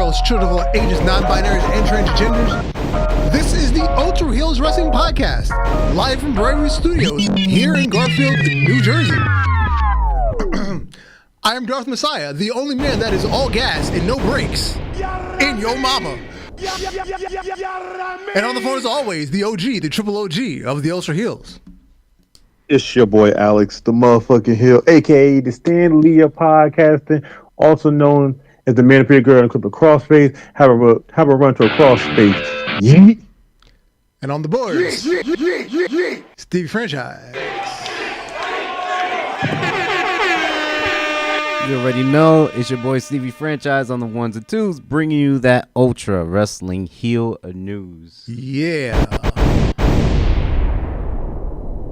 males, children of all ages, non-binaries, and transgenders. This is the Ultra Heelz Wrestling Podcast, live from Bravery Studios, here in Garfield, New Jersey. I am Darth Messiah, the only man that is all gas and no brakes, in yo mama. And on the phone as always, the OG, the triple OG of the Ultra Heelz. It's your boy Alex, the motherfucking Hill, aka the Stan Lee of podcasting, also known as the man appeared girl and clip a crossface, have a run to a crossface. Yeet. And on the boards, Stevie Franchise. You already know it's your boy Stevie Franchise on the ones and twos, bringing you that Ultra Wrestling Heel news. Yeah.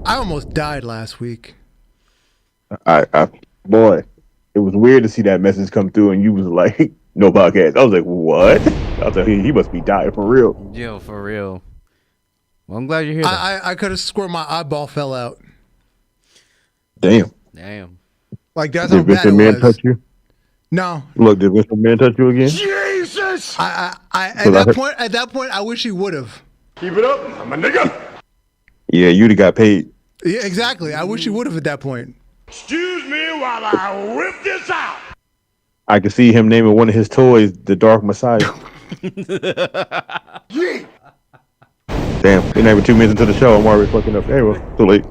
I almost died last week. Boy, it was weird to see that message come through and you was like, no podcast. I was like, what? I was like, he must be dying for real. Yo, for real. Well, I'm glad you're here. I could have sworn my eyeball fell out. Damn. Like, that's how Did bad Mr. it Man was. touch you? No. Look, did Mr. Man touch you again? Jesus! At that point, I wish he would have. Keep it up, I'm a nigga. Yeah, you'd have got paid. Yeah, exactly. I wish he would have at that point. Excuse me while I whip this out. I could see him naming one of his toys the Dark Messiah. Damn, we're not even 2 minutes into the show. I'm already fucking up. Anyway, too late.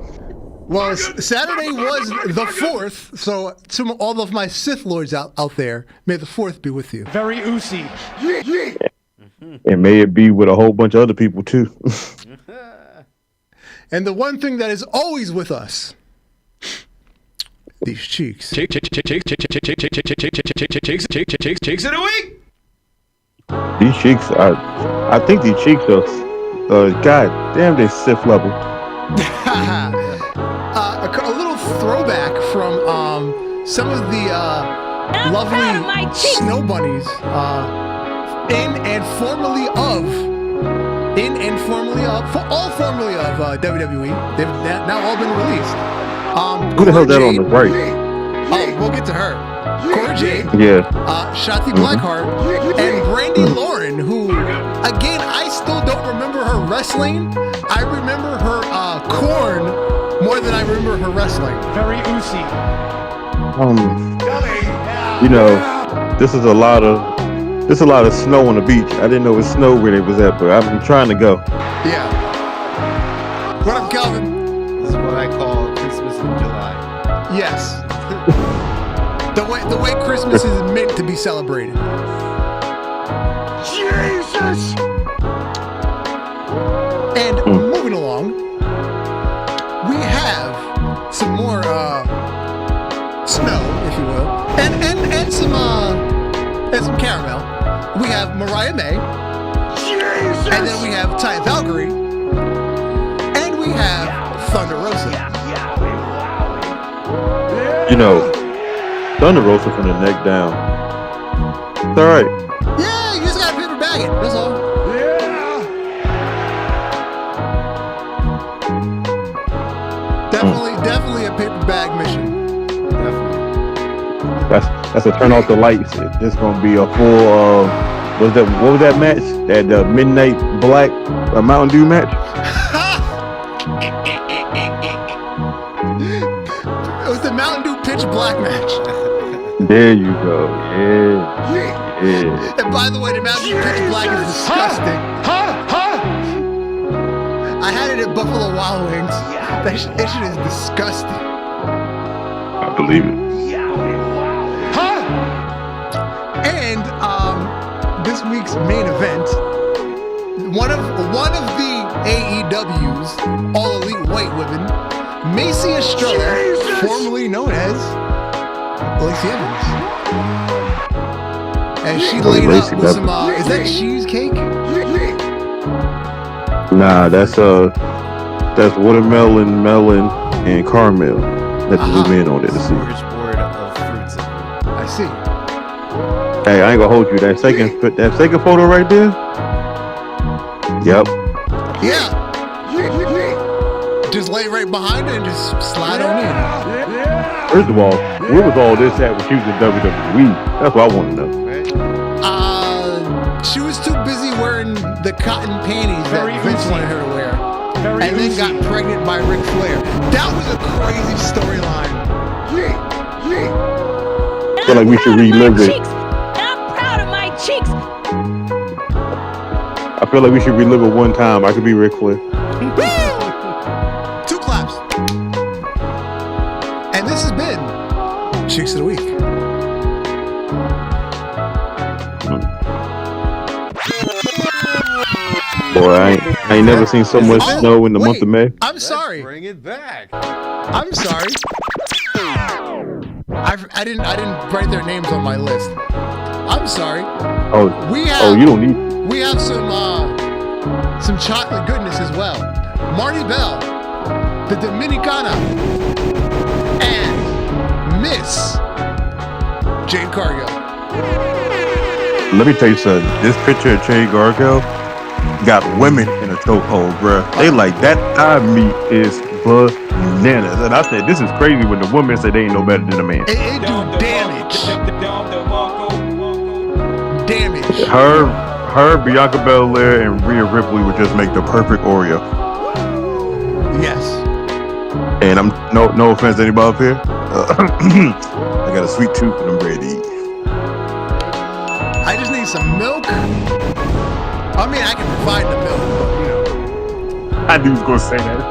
Well, Saturday was the 4th, so to all of my Sith Lords out there, may the 4th be with you. Very oozy. And may it be with a whole bunch of other people, too. And the one thing that is always with us, these cheeks. Cheeks of the week. These cheeks are, I think these cheeks are, god damn, they Sith level. A little throwback from some of the lovely snow bunnies in and formerly of WWE. They've now all been released. Who the hell that on the right? Oh, we'll get to her. Cora Jade, Yeah. Shotzi Blackheart, and Brandy Lauren, who, again, I still don't remember her wrestling. I remember her corn more than I remember her wrestling. Very oozy. You know, this is a lot of snow on the beach. I didn't know it was snow where they was at, but I'm trying to go. Yeah. What up, Calvin? This is what I call Christmas in July. Yes. The way Christmas is meant to be celebrated. Jesus. And moving along, we have some more snow, if you will, and some caramel. We have Mariah May, Jesus. and then we have Ty Valkyrie, and we have Thunder Rosa. You know, Thunder Rosa from the neck down. It's all right. Yeah, you just gotta paper bag it. That's all. Definitely a paper bag mission. Definitely. That's a turn off the lights. This gonna be a full. What was that match? That Midnight Black Mountain Dew match. It was the Mountain Dew Pitch Black match. There you go. Yeah. And by the way, the Mountain Dew Pitch Black is disgusting. I had it at Buffalo Wild Wings. That shit is disgusting. I believe it. And this week's main event, one of the AEW's All Elite White Women, Macy Estrella, formerly known as Lacey Evans. And she laid up with some, is that cheesecake? Nah, that's watermelon, melon, and caramel. Let's zoom in on it to see. Smorgasbord of fruits. I see. Hey, I ain't gonna hold you. That second photo right there. Yep. Yeah. Just lay right behind it and just slide on in. First of all, where was all this at when she was in WWE? That's what I want to know. cotton panties that Very Vince oozy. wanted her to wear. Very And then oozy. got pregnant by Ric Flair. That was a crazy storyline. I feel like we should relive it. I'm proud of my cheeks. I feel like we should relive it one time. I could be Ric Flair. Two claps. And this has been Cheeks of the Week. Boy, I ain't never seen so much snow in the month of May. I'm sorry. Bring it back. I'm sorry. I didn't write their names on my list. I'm sorry. Oh, you don't need. We have some chocolate goodness as well. Marty Bell, the Dominicana, and Miss Jade Cargill. Let me tell you something. This picture of Jade Cargill got women in a chokehold, bruh. They like that thigh meat is bananas. And I said, this is crazy when the women say they ain't no better than a man. It do damage. Damage. Her, Bianca Belair, and Rhea Ripley would just make the perfect Oreo. Yes. And I'm no offense to anybody up here. I got a sweet tooth and I'm ready to eat. I just need some milk. I mean, I can provide the milk, but you know. I knew he was gonna say that.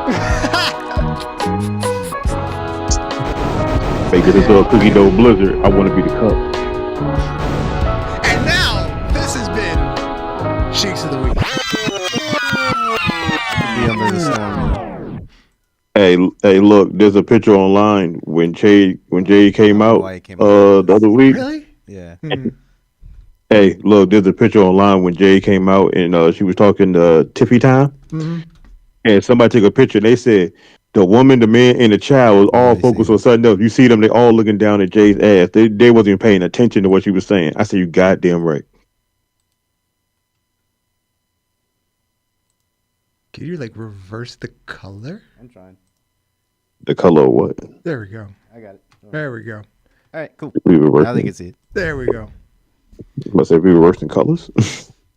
Make it a little cookie dough blizzard. I want to be the cup. And now, this has been Cheeks of the Week. Be under the storm. Hey, look, there's a picture online when Jade came out, why it came out. the other week. Really? Yeah. Hey, look, there's a picture online when Jade came out and she was talking to Tiffy Time. Mm-hmm. And somebody took a picture and they said the woman, the man, and the child was all focused on something else. You see them, they all looking down at Jade's ass. They wasn't even paying attention to what she was saying. I said, you goddamn right. Can you like reverse the color? I'm trying. The color of what? There we go. I got it. There we go. All right, cool. We were Now they working. can see it. There we go. Must say we were worse than colors.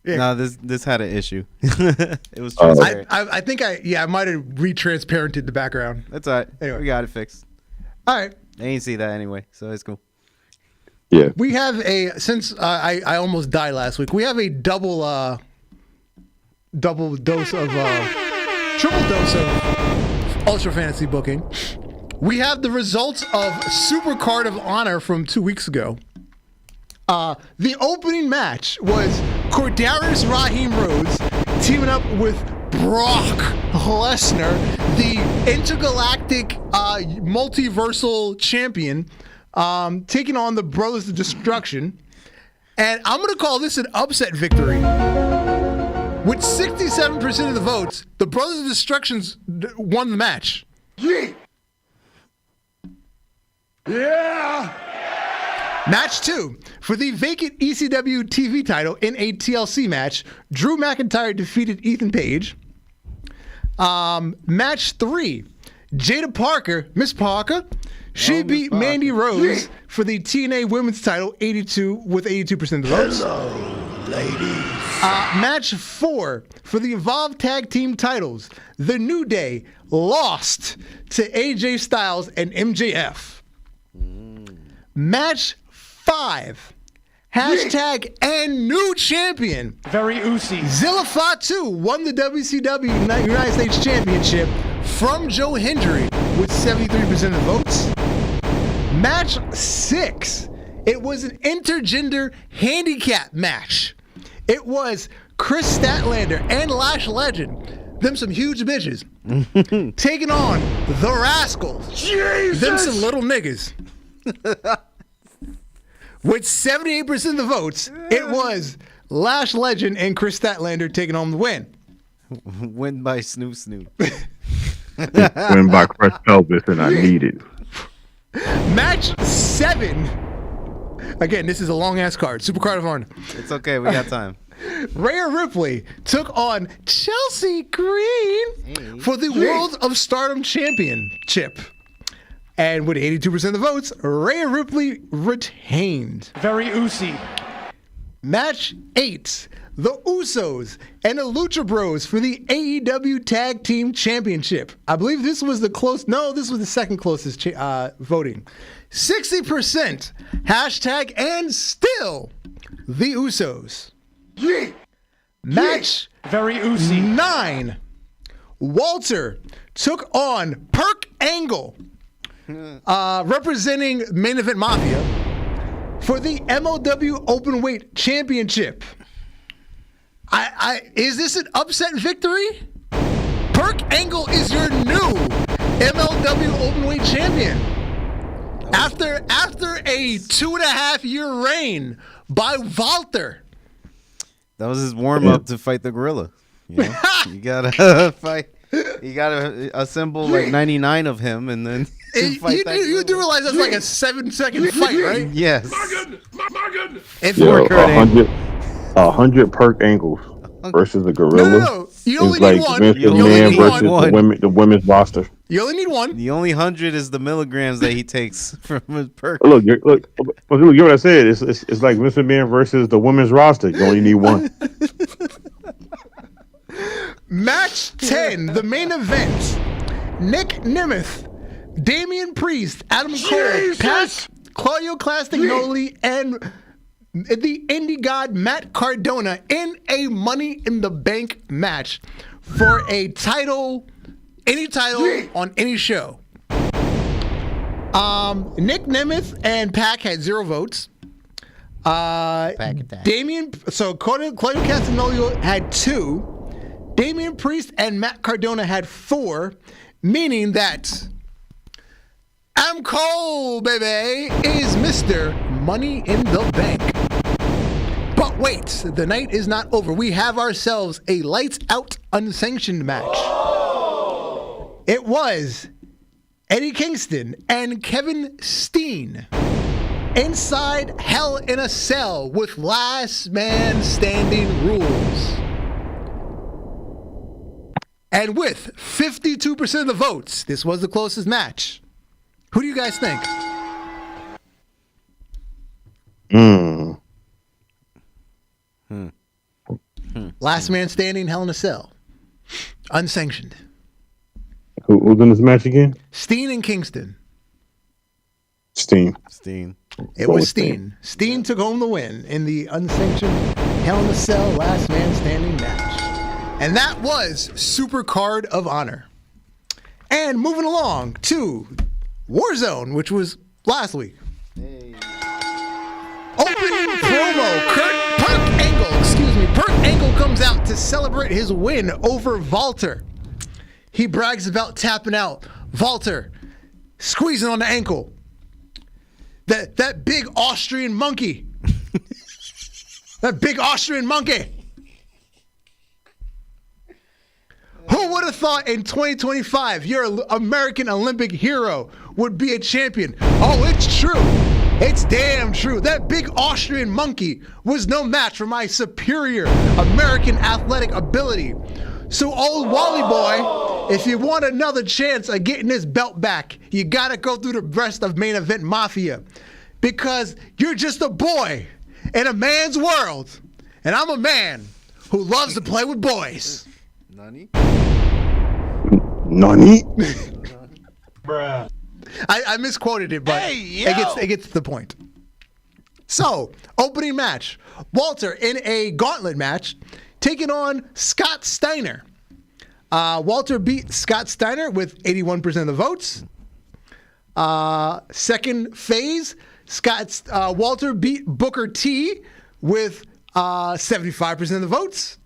Yeah. No, this had an issue. It was transparent. I think I might have re-transparented the background. That's all right. Anyway. We got it fixed. All right. They ain't see that anyway, so it's cool. Yeah. We have since I almost died last week, we have a triple dose of Ultra Fantasy booking. We have the results of Super Card of Honor from 2 weeks ago. The opening match was Cordarius Raheem Rhodes teaming up with Brock Lesnar, the intergalactic multiversal champion, taking on the Brothers of Destruction. And I'm going to call this an upset victory. With 67% of the votes, the Brothers of Destruction won the match. Yeah! Match 2. For the vacant ECW TV title in a TLC match, Drew McIntyre defeated Ethan Page. Match 3. Jada Parker, Miss Parker, she beat Mandy Rose for the TNA Women's title with 82% of the votes. Hello, ladies. Match 4. For the Evolve Tag Team titles, The New Day lost to AJ Styles and MJF. Match 5. Hashtag and new champion. Very oozy. Zilla Fatu won the WCW United States Championship from Joe Hendry with 73% of the votes. Match 6. It was an intergender handicap match. It was Chris Statlander and Lash Legend, them some huge bitches, taking on the Rascals, Jesus! them some little niggas. With 78% of the votes, it was Lash Legend and Chris Statlander taking home the win. Win by Snoop Snoop. Win by Crushed Elvis and I need it. Match 7. Again, this is a long ass card. Super Card of Honor. It's okay. We got time. Rhea Ripley took on Chelsea Green for the World of Stardom Championship. And with 82% of the votes, Rhea Ripley retained. Very oozy. Match 8. the Usos and the Lucha Bros for the AEW Tag Team Championship. I believe this was this was the second closest voting. 60% hashtag and still the Usos. Match Very oozy. 9. Walter took on Perk Angle, representing Main Event Mafia, for the MLW Openweight Championship. Is this an upset victory? Perk Angle is your new MLW Openweight Champion. After a 2.5-year reign by Walter. That was his warm up to fight the gorilla. You know? You gotta fight. You gotta assemble like 99 of him, and then fight that You do gorilla. realize that's like a 7-second fight, right? Yes. My goodness. If Yo, Kurt Angle. 100 Perk Angles versus the gorilla. No. You only is need like one. Vince You only McMahon need versus one. the women's roster. You only need one. The only 100 is the milligrams that he takes from his perk. Look, you know what I said? It's like Vince McMahon versus the women's roster. You only need one. Match 10, the main event. Nick Nemeth, Damian Priest, Adam Cole, Pat, Claudio Castagnoli, and the indie god Matt Cardona in a Money in the Bank match for a title, any title on any show. Nick Nemeth and Pac had 0 votes. Attack. Claudio Castagnoli had 2. Damian Priest and Matt Cardona had 4, meaning that Adam Cole, baby, is Mr. Money in the Bank. But wait, the night is not over. We have ourselves a lights out unsanctioned match. It was Eddie Kingston and Kevin Steen inside Hell in a Cell with last man standing rules. And with 52% of the votes, this was the closest match. Who do you guys think? Last man standing, Hell in a Cell. Unsanctioned. Who's in this match again? Steen and Kingston. Steen. It was Steen. Steen took home the win in the unsanctioned Hell in a Cell last man standing match. And that was Super Card of Honor. And moving along to Warzone, which was last week. Opening promo, Perk Angle comes out to celebrate his win over Walter. He brags about tapping out. Walter squeezing on the ankle. That big Austrian monkey. That big Austrian monkey. Who would have thought in 2025 your American Olympic hero would be a champion? Oh, it's true. It's damn true. That big Austrian monkey was no match for my superior American athletic ability. So, old Wally boy, if you want another chance of getting this belt back, you gotta go through the rest of Main Event Mafia. Because you're just a boy in a man's world. And I'm a man who loves to play with boys. Nani? Bruh. I misquoted it, but it gets to the point. So, opening match. Walter in a gauntlet match, taking on Scott Steiner. Walter beat Scott Steiner with 81% of the votes. Second phase, Walter beat Booker T with 75% of the votes.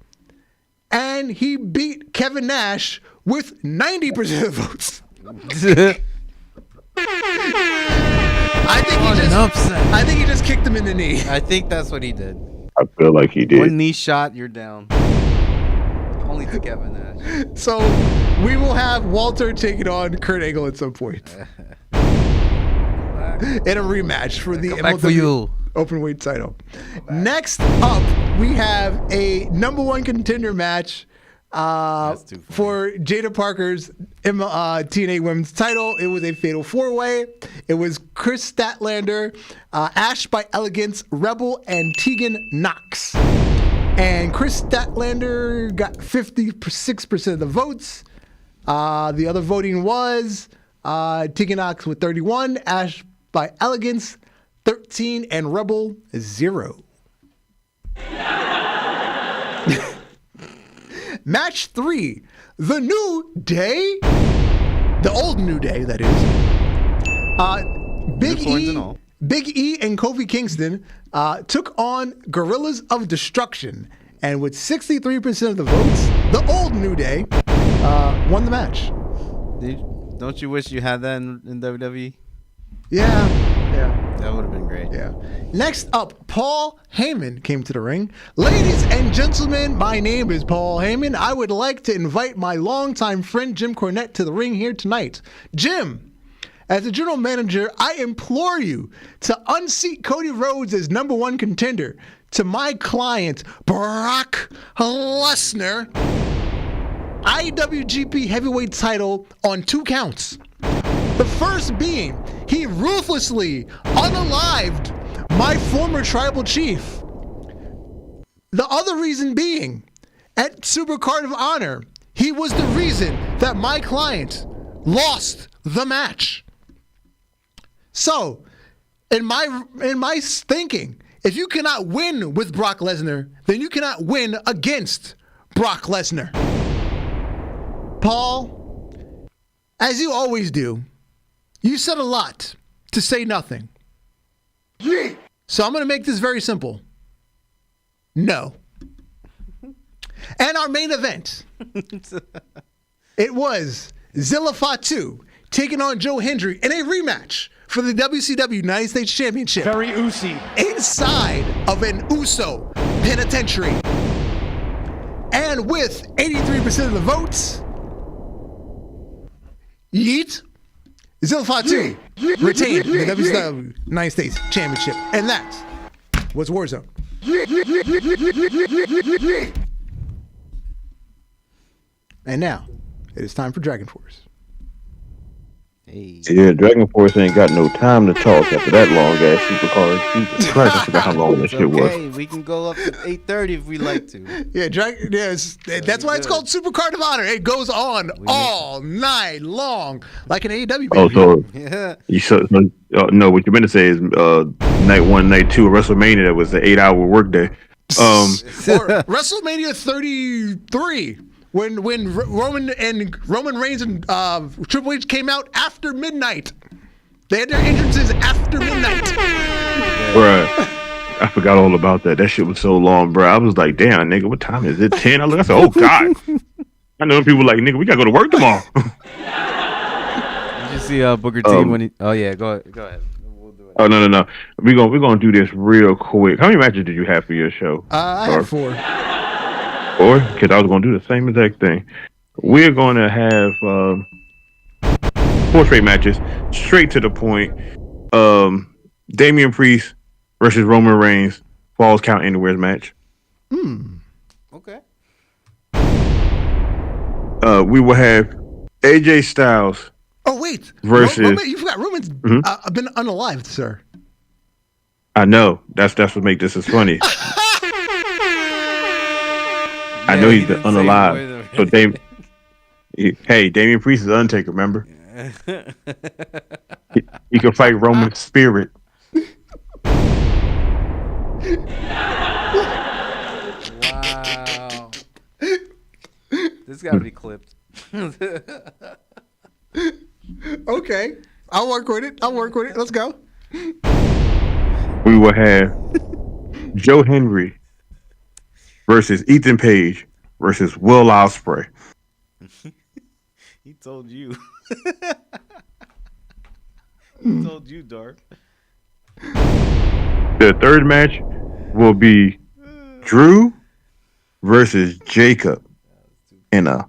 And he beat Kevin Nash with 90% of the votes. I think he just kicked him in the knee. I think that's what he did. I feel like he did. One knee shot, you're down. Only to Kevin Nash. So we will have Walter taking on Kurt Angle at some point in a rematch for the Back for you. Openweight title. Next up, we have a #1 contender match for Jada Parker's TNA Women's title. It was a fatal 4-way. It was Chris Statlander, Ash by Elegance, Rebel, and Tegan Knox. And Chris Statlander got 56% of the votes. The other voting was Tegan Knox with 31, Ash by Elegance 13, and Rebel 0. Match 3, The New Day, the old New Day, that is. Big E and Kofi Kingston took on Gorillas of Destruction, and with 63% of the votes, the old New Day won the match. Don't you wish you had that in WWE? Yeah. That would have been great. Yeah. Next up, Paul Heyman came to the ring. Ladies and gentlemen, my name is Paul Heyman. I would like to invite my longtime friend Jim Cornette to the ring here tonight. Jim, as a general manager, I implore you to unseat Cody Rhodes as number one contender to my client, Brock Lesnar, IWGP Heavyweight title on 2 counts. The first being, he ruthlessly unalived my former tribal chief. The other reason being, at Supercard of Honor, he was the reason that my client lost the match. So, in my thinking, if you cannot win with Brock Lesnar, then you cannot win against Brock Lesnar. Paul, as you always do, you said a lot to say nothing. So I'm going to make this very simple. No. And our main event, it was Zilla Fatu taking on Joe Hendry in a rematch for the WCW United States Championship. Very Usi. Inside of an Uso penitentiary. And with 83% of the votes, Yeet, Zilla Fatu retained the WCW United States Championship. And that was Warzone. And now, it is time for Dragon Force. Hey. Yeah, Dragon Force ain't got no time to talk after that long ass supercard. Jesus Christ, I forgot how long that shit was. Okay, we can go up to 8:30 if we like to. Yeah, that's why it's called Supercard of Honor. It goes on all night long, like an AEW. Oh, so Yeah. no, what you meant to say is night 1, night 2 of WrestleMania. That was the 8-hour workday. Or WrestleMania 33. When Roman Reigns and Triple H came out after midnight. They had their entrances after midnight. Bruh, I forgot all about that. That shit was so long, bro. I was like, damn, nigga, what time is it? 10? I said, oh, God. I know people like, nigga, we got to go to work tomorrow. Did you see Booker T when he... Oh, yeah, go ahead. We'll do it. Oh, no. We're gonna do this real quick. How many matches did you have for your show? I had 4. 4? Because I was going to do the same exact thing. We're going to have 4 straight matches, straight to the point. Damian Priest versus Roman Reigns, Falls Count Anywhere's match. Okay. We will have AJ Styles. Oh, wait. Versus... Roman, you forgot. Roman's been unalived, sir. I know. That's what makes this as funny. I know he's been unalive. So Damian Priest is Undertaker, remember? He can fight Roman's spirit. Wow. This got to be clipped. Okay. I'll work with it. Let's go. We will have Joe Hendry versus Ethan Page versus Will Ospreay. He told you. He told you, Dark. The third match will be Drew versus Jacob in a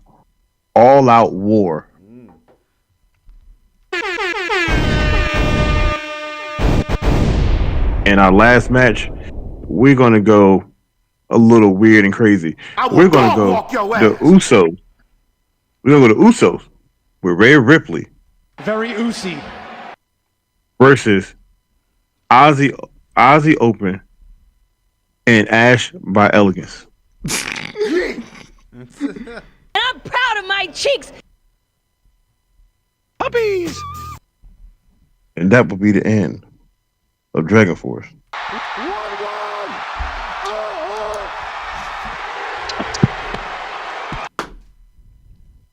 all-out war. And our last match, we're going to go a little weird and crazy. We're going to go the Usos. We're going to go to Usos with Rhea Ripley. Very Usi. Versus Ozzy Open and Ash by Elegance. And I'm proud of my cheeks. Puppies. And that will be the end of Dragon Force.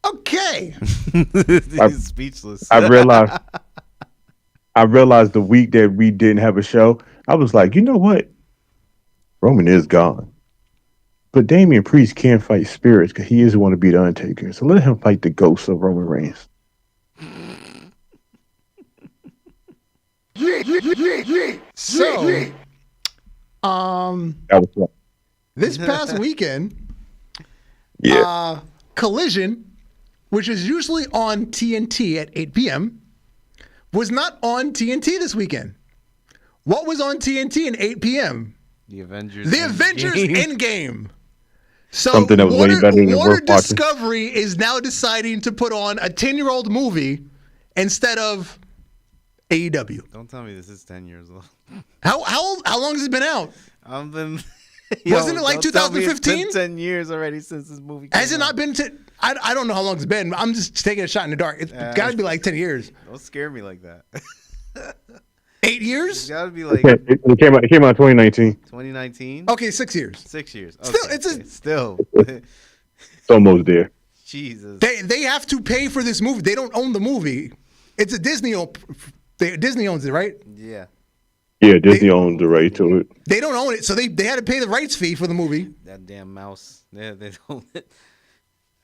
Okay. He's speechless. I realized the week that we didn't have a show, I was like, you know what? Roman is gone. But Damian Priest can't fight spirits because he is want to be the Undertaker. So let him fight the ghosts of Roman Reigns. So, That was fun. this past weekend, Yeah. Collision, which is usually on TNT at 8 p.m., was not on TNT this weekend. What was on TNT at 8 p.m.? The Avengers. The Avengers Endgame. So Something that was way better than worth watching. WarnerDiscovery is now deciding to put on a 10-year-old movie instead of AEW. Don't tell me this is 10 years old. How long has it been out? I've been. Wasn't it like don't tell me it's 2015? been 10 years already since this movie came Has it not out. been I don't know how long it's been. I'm just taking a shot in the dark. It's got to be like 10 years. Don't scare me like that. 8 It's years? got to be like It came out in 2019. 2019. Okay, 6 years. 6 years. Still, Okay, it's a- okay, still. It's almost there. Jesus. They have to pay for this movie. They don't own the movie. It's a Disney Disney owns it, right? Yeah. Yeah, Disney owns the right to it. They don't own it, so they had to pay the rights fee for the movie. That damn mouse. They don't.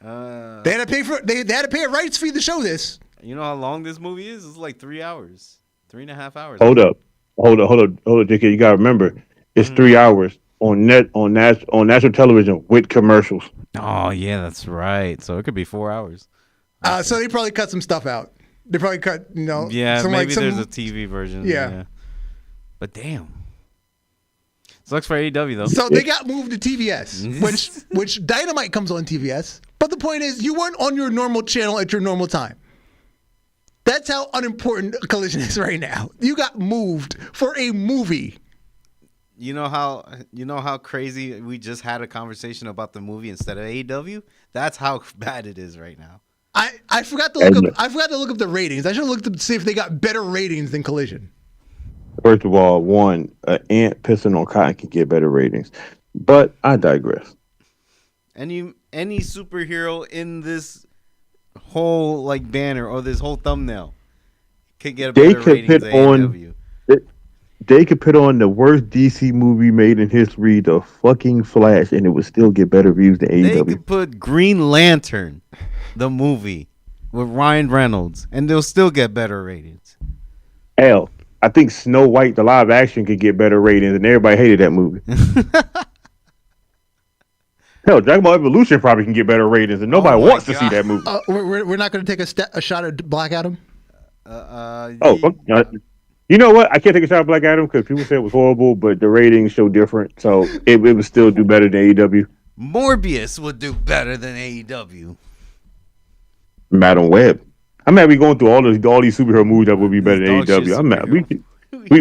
They had to pay a rights fee to show this. You know how long this movie is? It's like 3 hours. 3.5 hours. Hold up, JK. You gotta remember, it's 3 hours on national television with commercials. Oh, yeah, that's right. So it could be 4 hours. So they probably cut some stuff out. They probably cut, Yeah, some, maybe some, there's a TV version. Yeah. But damn. Sucks for AEW, though. So they got moved to TBS, which Dynamite comes on TBS. But the point is, you weren't on your normal channel at your normal time. That's how unimportant Collision is right now. You got moved for a movie. You know how crazy we just had a conversation about the movie instead of AEW? That's how bad it is right now. I forgot to look up. I forgot to look up the ratings. I should have looked up to see if they got better ratings than Collision. First of all, one, an ant pissing on cotton can get better ratings. But I digress. Any superhero in this whole like banner or this whole thumbnail could get a They better could ratings put than on AEW. they could put on the worst DC movie made in history, The fucking Flash, and it would still get better views than They AEW. could put Green Lantern, the movie, with Ryan Reynolds, and they'll still get better ratings. Hell, I think Snow White, the live action, could get better ratings, and everybody hated that movie. Hell, Dragon Ball Evolution probably can get better ratings, and nobody Oh my wants to see God. that movie. We're not going to take a shot at Black Adam. You know what? I can't take a shot at Black Adam because people said it was horrible, but the ratings show different, so it would still do better than AEW. Morbius would do better than AEW. Madam Web. I'm mad we going through all these superhero movies that would be better than These dog shit AEW. I'm mad. superheroes.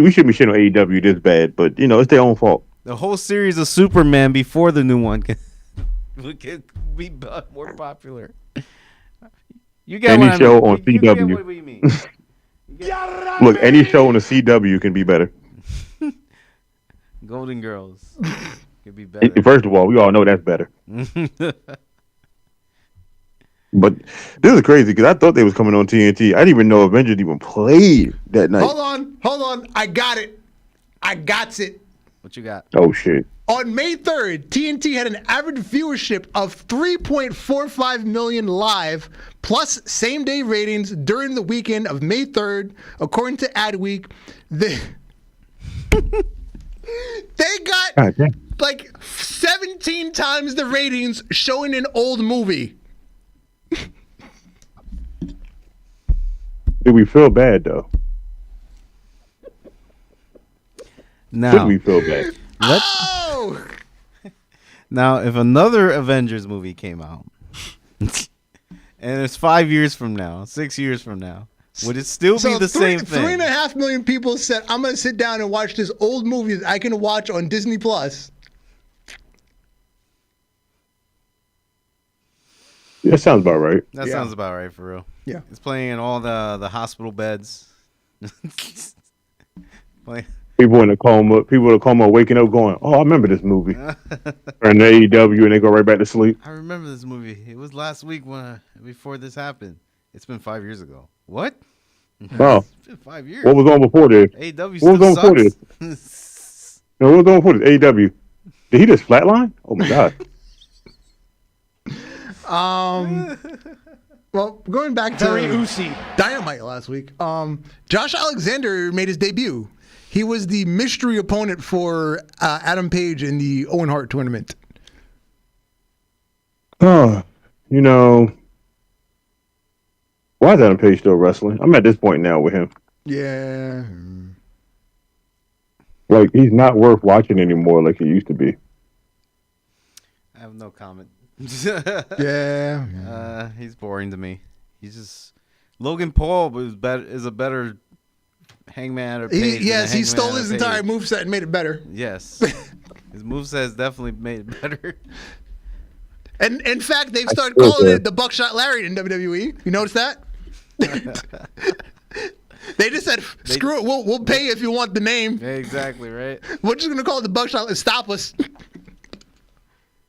We shouldn't be shitting on AEW this bad, but it's their own fault. The whole series of Superman before the new one could be more popular. You get Any what show I mean. on You get CW. what we mean. Look, any show on the CW can be better. Golden Girls could be better. First of all, we all know that's better. But this is crazy because I thought they was coming on TNT. I didn't even know Avengers even played that night. Hold on. I got it. What you got? Oh shit! On May 3rd, TNT had an average viewership of 3.45 million live, plus same-day ratings during the weekend of May 3rd, according to Adweek. They got God damn. like 17 times the ratings showing an old movie. Did we feel bad though? Should Now, we feel bad? Oh! now, if another Avengers movie came out, and it's 5 years from now, 6 years from now, would it still be the same thing? 3.5 million people said, I'm going to sit down and watch this old movie that I can watch on Disney Plus. That sounds about right. That sounds about right for real. Yeah. It's playing in all the hospital beds. Like, People in a coma waking up going, "Oh, I remember this movie." Or in the AEW, and they go right back to sleep. I remember this movie. It was last week before this happened. It's been 5 years ago. What? Oh, It's been 5 years. what was on before this? AEW What was still on before sucks. No, what was on before this? AEW. Did he just flatline? Oh my god. Well, going back to Very Uzi. Dynamite last week, Josh Alexander made his debut. He was the mystery opponent for Adam Page in the Owen Hart tournament. Why is Adam Page still wrestling? I'm at this point now with him. Yeah. Like, he's not worth watching anymore like he used to be. I have no comment. Yeah. He's boring to me. He's just Logan Paul is a better Hangman or Page. He stole his entire moveset and made it better. Yes. His moveset has definitely made it better. And in fact, they've started calling it the Buckshot Lariat in WWE. You notice that? They just said, "Screw it, we'll pay if you want the name." Yeah, exactly, right? We're just gonna call it the Buckshot and stop us.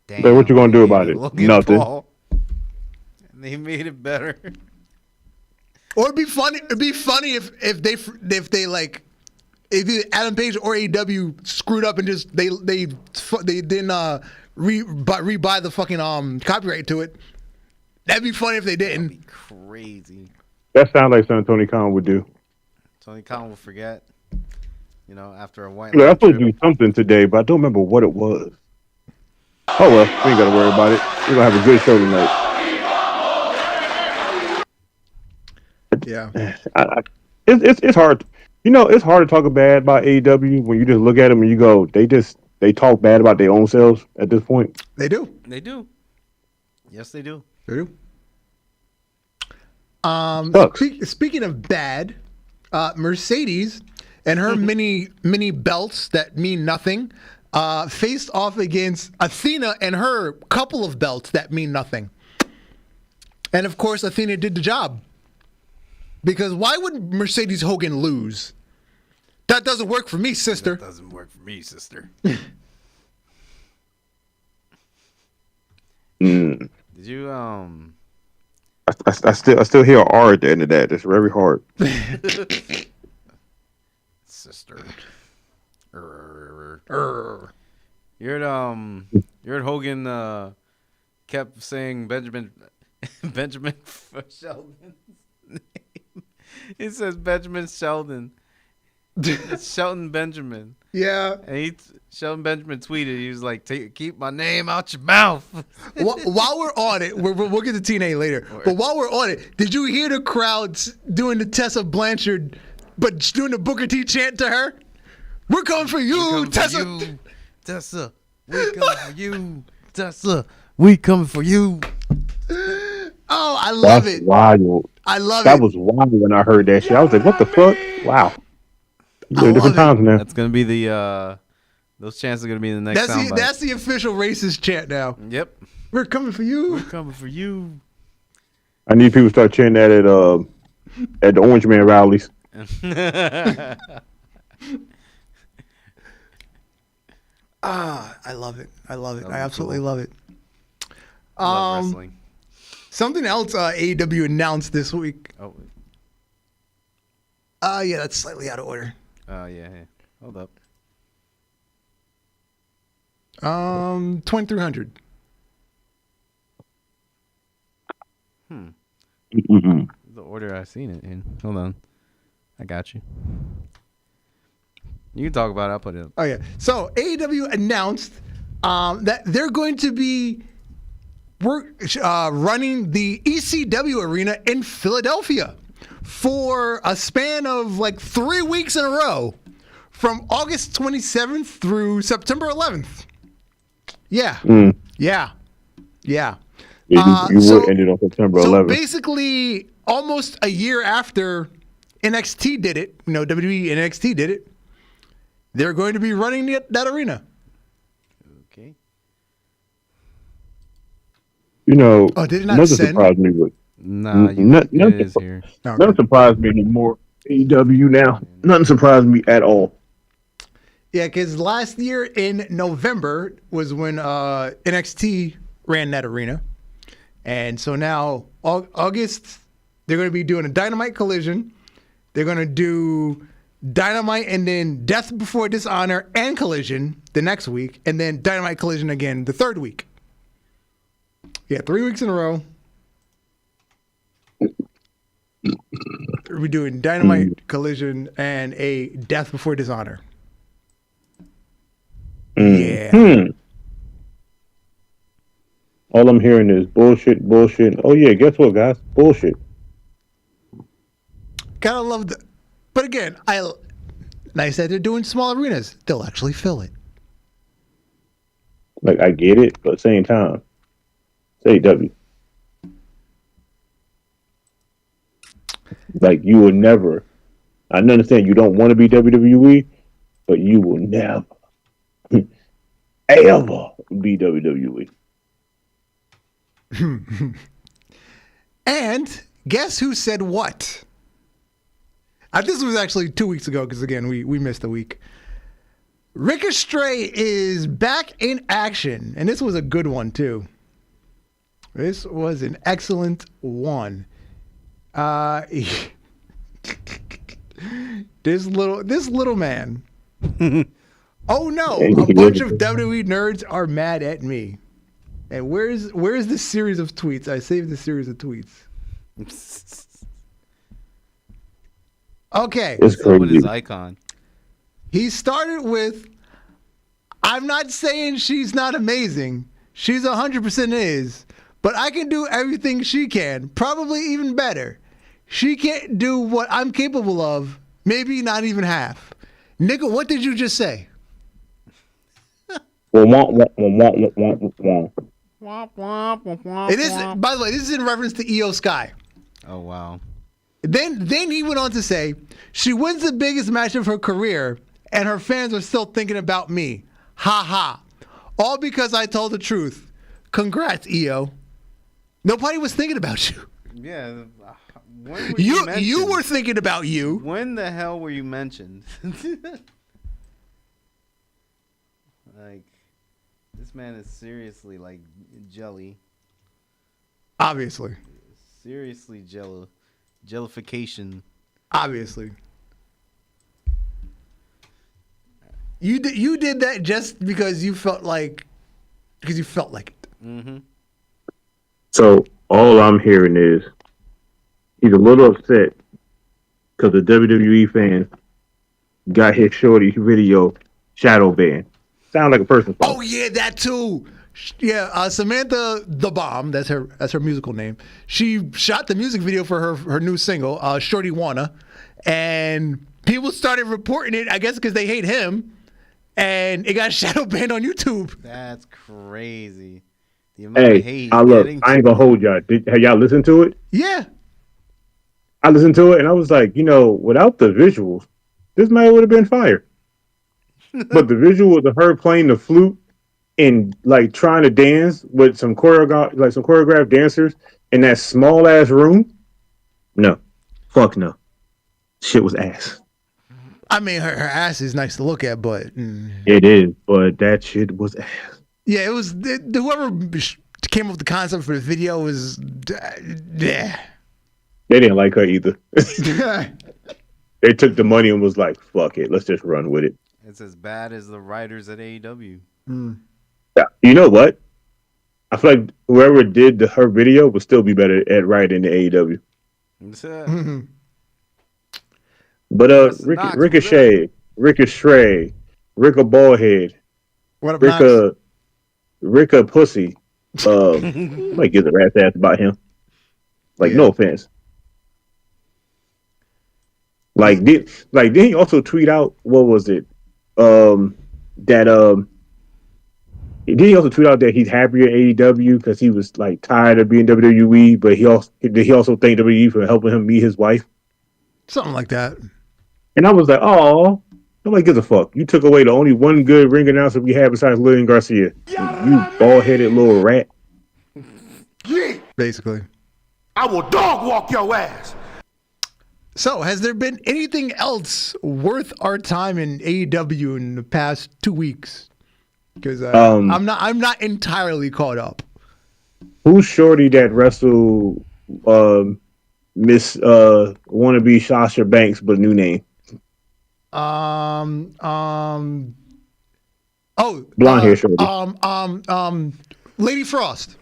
Damn, So what you gonna do about it? Logan Nothing. Paul. And they made it better. Or it'd be funny. It'd be funny if either Adam Page or AEW screwed up and just they didn't rebuy the fucking copyright to it. That'd be funny if they didn't. That'd be crazy. That sounds like something Tony Khan would do. Tony Khan will forget. After a white. Look, I was supposed to do something today, but I don't remember what it was. Oh well, we ain't gotta worry about it. We're gonna have a good show tonight. Yeah. It's hard. It's hard to talk bad about AEW when you just look at them and you go, they talk bad about their own selves at this point. They do. They do. Yes, they do. They do. Sucks. Speaking of bad, Mercedes and her mini belts that mean nothing faced off against Athena and her couple of belts that mean nothing. And of course, Athena did the job. Because why would Mercedes Hogan lose? That doesn't work for me, sister. That doesn't work for me, sister. Did you I still hear R at the end of that. It's very hard. sister? You heard Hogan kept saying Benjamin Sheldon's name. He says Benjamin Sheldon. It's Shelton Benjamin. Yeah. And Shelton Benjamin tweeted, he was like, keep my name out your mouth. While we're on it, we'll get to TNA later. But while we're on it, did you hear the crowd doing the Tessa Blanchard, but doing the Booker T chant to her? We're coming for you, Tessa. Tessa. We coming for you, Tessa. We coming for you. Oh, I love it. Wild. I love That it. was wild when I heard that shit. I was like, what the fuck? Wow. I Different love it. times now. That's gonna be the those chants are gonna be the next soundbite. That's the official racist chant now. Yep. We're coming for you. We're coming for you. I need people to start chanting that at the Orange Man rallies. I love it. I love it. That'd I be absolutely cool. love it. Love wrestling. Something else AEW announced this week. Oh, Yeah, that's slightly out of order. yeah. Hold up. 2300. Mm-hmm. The order I've seen it in. Hold on. I got you. You can talk about it. I'll put it up. Oh yeah. So AEW announced that they're going to be running the ECW arena in Philadelphia for a span of like 3 weeks in a row, from August 27th through September 11th. Yeah. Yeah. Yeah. You So- would end it on September So 11th. basically, almost a year after NXT did it, WWE NXT did it, they're going to be running that arena. Okay. Oh, did it not nothing send? surprised me with Nah, N- it is here. Okay. nothing surprised me anymore. AEW now, nothing surprised me at all. Yeah, because last year in November was when NXT ran that arena. And so now, August, they're going to be doing a Dynamite Collision. They're going to do Dynamite and then Death Before Dishonor and Collision the next week. And then Dynamite Collision again the third week. Yeah, 3 weeks in a row. We're doing Dynamite Collision and a Death Before Dishonor. Yeah. All I'm hearing is bullshit. Oh yeah, guess what, guys? Bullshit. Kind of love the, but again, nice that they're doing small arenas. They'll actually fill it. Like I get it, but at the same time, it's AEW. Like you will never. I understand you don't want to be WWE, but you will never, ever be WWE. And guess who said what? This was actually 2 weeks ago because, again, we missed a week. Ricochet is back in action. And this was a good one, too. This was an excellent one. This little man. Oh, no. A bunch of WWE nerds are mad at me. And where's the series of tweets? I saved the series of tweets. Okay. It's What is crazy. icon? He started with, I'm not saying she's not amazing. She's 100% is. But I can do everything she can. Probably even better. She can't do what I'm capable of. Maybe not even half. Nigga, what did you just say? Well, It is, by the way, this is in reference to Io Sky. Oh wow. Then he went on to say, she wins the biggest match of her career, and her fans are still thinking about me. Ha ha. All because I told the truth. Congrats, Io. Nobody was thinking about you. Yeah. When were You mentioned? were thinking about you. When the hell were you mentioned? Like, this man is seriously like jelly. Obviously. Seriously jellification. Obviously. You did that just because you felt like it. Mm-hmm. So all I'm hearing is he's a little upset because the WWE fans got his shorty video shadow banned. Sound like a person. Oh yeah, that too. Yeah, Samantha the Bomb. That's her musical name. She shot the music video for her new single, Shorty Wanna, and people started reporting it. I guess because they hate him, and it got shadow banned on YouTube. That's crazy. The amount of hate. I ain't gonna hold y'all. Have y'all listened to it? Yeah. I listened to it and I was like, without the visuals, this might would have been fire. But the visuals of her playing the flute and like trying to dance with some choreographed dancers in that small ass room, no, fuck no, shit was ass. I mean, her ass is nice to look at, but It is, but that shit was ass. yeah, it was. Whoever came up with the concept for the video was, yeah. They didn't like her either. They took the money and was like, fuck it, let's just run with it. It's as bad as the writers at AEW. Yeah, you know what? I feel like whoever did her video would still be better at writing the AEW. But Ricochet, Ricka Ballhead, What up, Knox? Ricka Pussy. Might give a rat's ass about him. Like, no offense. Did he also tweet out, what was it? Did he also tweet out that he's happy at AEW because he was like tired of being WWE, but he also thanked WWE for helping him meet his wife? Something like that. And I was like, oh, nobody gives a fuck. You took away the only one good ring announcer we had besides Lillian Garcia. You bald-headed little rat. basically. I will dog walk your ass. So, has there been anything else worth our time in AEW in the past 2 weeks? Because I'm not entirely caught up. Who's shorty that wrestled Miss wannabe Sasha Banks, but new name? Blonde hair shorty. Lady Frost.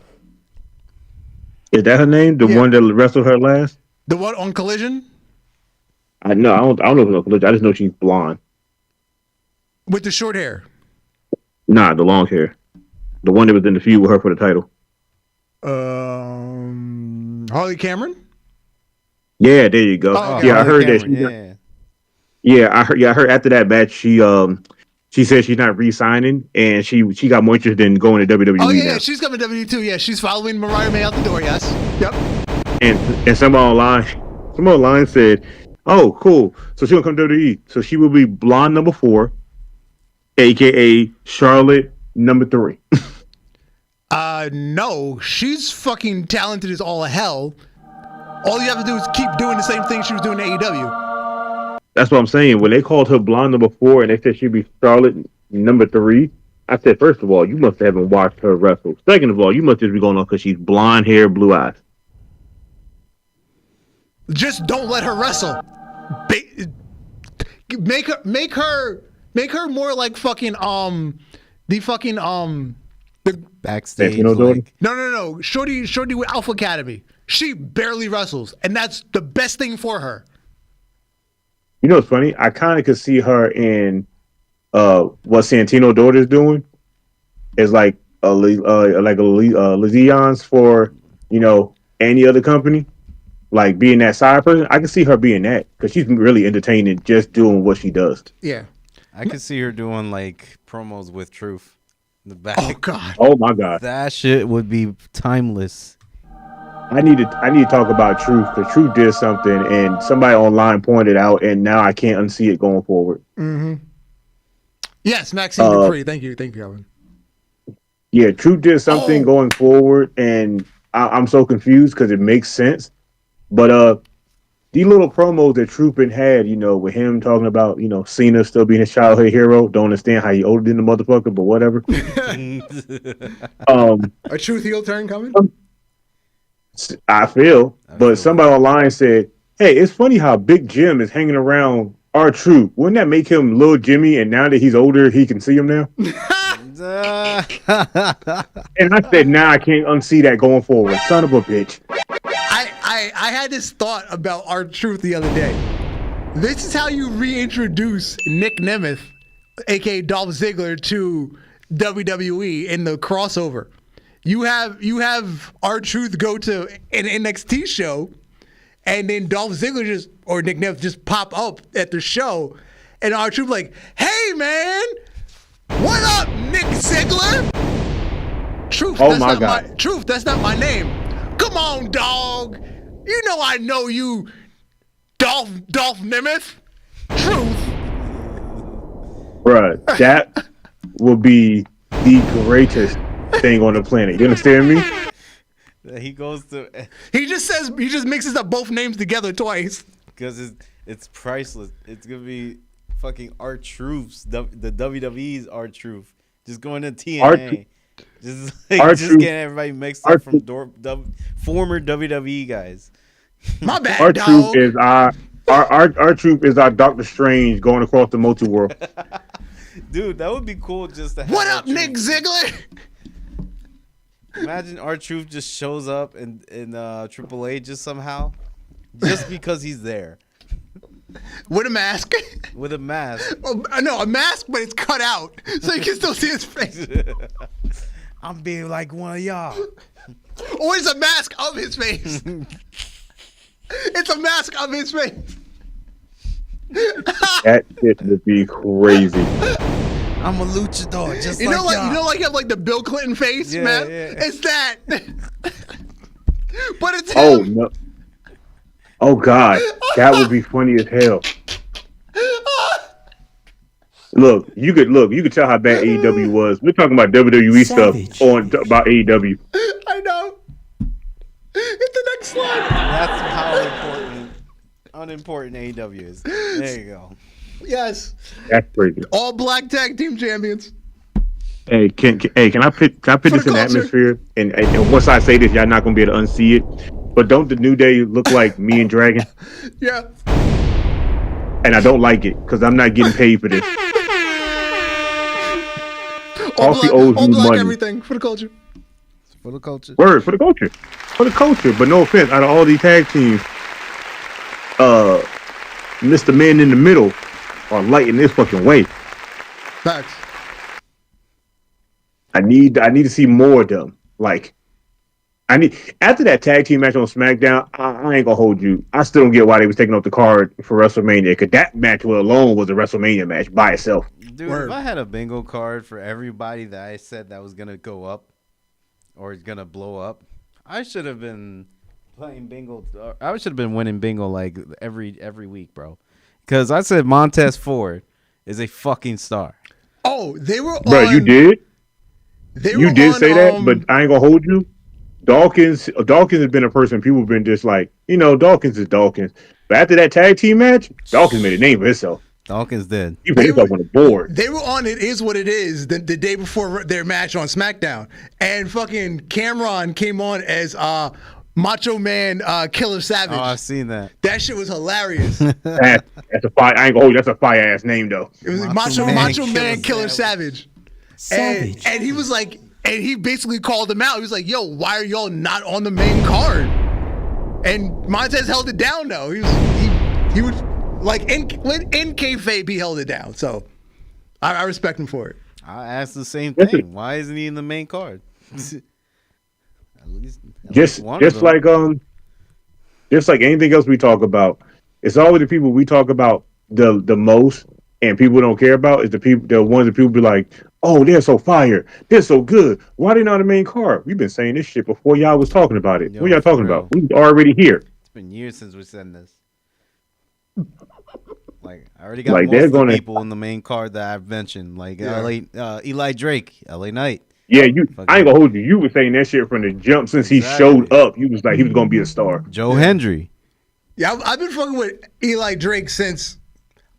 Is that her name? The one that wrestled her last? The one on Collision? I don't know if it's on Collision. I just know she's blonde. With the short hair. Nah, the long hair. The one that was in the feud with her for the title. Harley Cameron? Yeah, there you go. Oh, okay. Yeah, I heard Cameron, that. I heard after that match she said she's not re-signing and she got more interested in going to WWE. Oh yeah, now. she's coming to WWE too. Yeah, she's following Mariah May out the door. Yes. Yep. And someone online said, "Oh, cool. So she'll come to WWE. So she will be blonde number 4, aka Charlotte number 3." No, she's fucking talented as all hell. All you have to do is keep doing the same thing she was doing in AEW. That's what I'm saying. When they called her blonde number 4 and they said she'd be Charlotte number 3, I said, first of all, you must haven't watched her wrestle. Second of all, you must just be going on because she's blonde hair, blue eyes. Just don't let her wrestle. Make her more like fucking the Backstage. no. Shorty with Alpha Academy. She barely wrestles, and that's the best thing for her. You know what's funny? I kind of could see her in what Santino daughter's doing. Is like a liaisons for any other company, like being that side person. I can see her being that because she's really entertaining, just doing what she does. Yeah, I could see her doing like promos with Truth in the back. Oh God. Oh my God. That shit would be timeless. I need to talk about Truth because Truth did something and somebody online pointed out, and now I can't unsee it going forward. Mm-hmm. Yes, Maxine Dupree. Thank you, Kevin. Yeah, Truth did something going forward, and I'm so confused because it makes sense. But these little promos that Truth been had, with him talking about, Cena still being his childhood hero. Don't understand how he older than the motherfucker, but whatever. A Truth heel turn coming? I feel. But somebody online said, hey, it's funny how Big Jim is hanging around R-Truth. Wouldn't that make him Little Jimmy, and now that he's older, he can see him now? And I said, nah, I can't unsee that going forward. Son of a bitch. I had this thought about R-Truth the other day. This is how you reintroduce Nick Nemeth, aka Dolph Ziggler, to WWE in the crossover. You have R-Truth go to an NXT show, and then Dolph Ziggler or Nick Nemeth just pop up at the show, and R-Truth like, hey man, what up, Nick Ziggler? Truth, oh my God. Truth, that's not my name. Come on, dog. You know I know you, Dolph Nemeth. Truth. Bruh, that will be the greatest thing on the planet. You understand me? He goes to. He just mixes up both names together twice. Because it's priceless. It's gonna be fucking R-Truth's, the WWE's R-Truth. Just going to TNA. Just getting everybody mixed up from former WWE guys. My bad, R-Truth is R-Truth is our Doctor Strange going across the multi-world. Dude, that would be cool just to have. What up, R-Truth. Nick Ziggler? Imagine R-Truth just shows up in AAA just somehow. Just because he's there. With a mask. With a mask. Well, no, a mask, but it's cut out. So you can still see his face. I'm being like one of y'all. Or it's a mask of his face. It's a mask of his face. That shit would be crazy. I'm a luchador, just like y'all. You know, like you have like the Bill Clinton face, man. Yeah. It's that. But it's Oh him. no. Oh God, that would be funny as hell. Look, you could tell how bad AEW was. We're talking about WWE stuff about AEW. I know. slide. That's how unimportant AEW is. There you go. Yes. That's crazy. All black tag team champions. Hey, can I put this in the atmosphere? And once I say this, y'all not gonna be able to unsee it. But don't the New Day look like me and Dragon? Yeah. And I don't like it because I'm not getting paid for this. Coffee owes you money. Everything for the culture. For the culture. Word for the culture. For the culture. But no offense, out of all these tag teams, Mr. Man in the Middle are lighting this fucking way. Facts. I need to see more of them. Like, after that tag team match on SmackDown, I ain't gonna hold you. I still don't get why they was taking off the card for WrestleMania, because that match alone was a WrestleMania match by itself. Dude, if I had a bingo card for everybody that I said that was gonna go up or is gonna blow up, I should have been playing bingo. I should have been winning bingo like every week, bro. Because I said Montez Ford is a fucking star. Oh, they were on. Bro, you did? You did say that, but I ain't gonna hold you. Dawkins has been a person people have been just like, Dawkins is Dawkins. But after that tag team match, Dawkins made a name for himself. Dawkins did. He put himself on the board. They were on It Is What It Is the day before their match on SmackDown. And fucking Cameron came on as Macho Man Killer Savage. Oh, I've seen that. That shit was hilarious. That's a fire. I ain't gonna hold you. That's a fire ass name though. It was Macho Man Killer Savage. And he was like, and he basically called him out. He was like, yo, why are y'all not on the main card? And Montez held it down though. He would like in kayfabe, he held it down. So I respect him for it. I asked the same thing. Why isn't he in the main card? At least just like anything else we talk about, it's always the people we talk about the most and people don't care about is the ones that people be like, oh, they're so fire, they're so good. Why they not on the main card? We've been saying this shit before y'all was talking about it. What y'all talking about? We already here. It's been years since we said this. Like I already got most of the people in the main card that I've mentioned, like Eli Drake, LA Knight. Yeah, I ain't gonna hold you. You were saying that shit from the jump since he showed up. You was like he was gonna be a star. Joe Hendry. Yeah, I've been fucking with Eli Drake since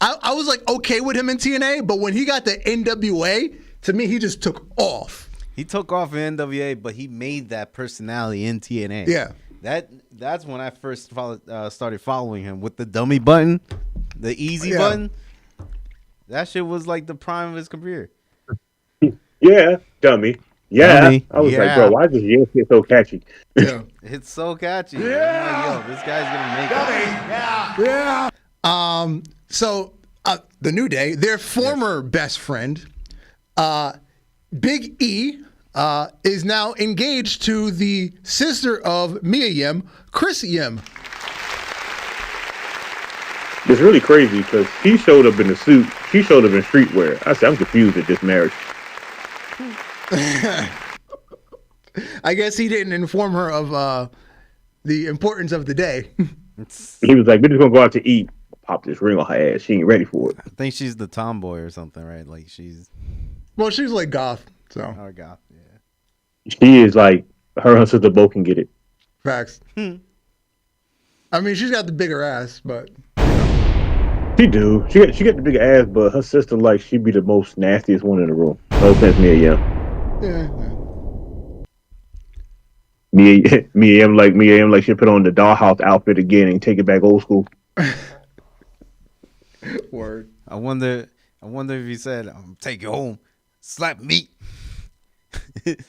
I was like okay with him in TNA, but when he got the NWA, to me he just took off. He took off in NWA, but he made that personality in TNA. Yeah, that's when I first started following him with the dummy button, the easy button. That shit was like the prime of his career. Yeah, dummy. Yeah, dummy. I was like, bro, why is this shit so catchy? Yeah, it's so catchy. Yeah, like, yo, this guy's gonna make it. Yeah. So the New Day, their former best friend, Big E, is now engaged to the sister of Mia Yim, Chris Yim. It's really crazy because he showed up in a suit. She showed up in streetwear. I said, I'm confused at this marriage. I guess he didn't inform her of the importance of the day. He was like, we're just going to go out to eat. Pop this ring on her ass. She ain't ready for it. I think she's the tomboy or something, right? Like she's... Well, she's like goth, so. Or goth, yeah. She is like, her and her sister both can get it. Facts. I mean, she's got the bigger ass, but... She do. She got the bigger ass, but her sister, like, she be the most nastiest one in the room. No offense, Mia Yim. Yeah. Mia Yim like she put on the dollhouse outfit again and take it back old school. Word. I wonder if he said, take you home, slap meat.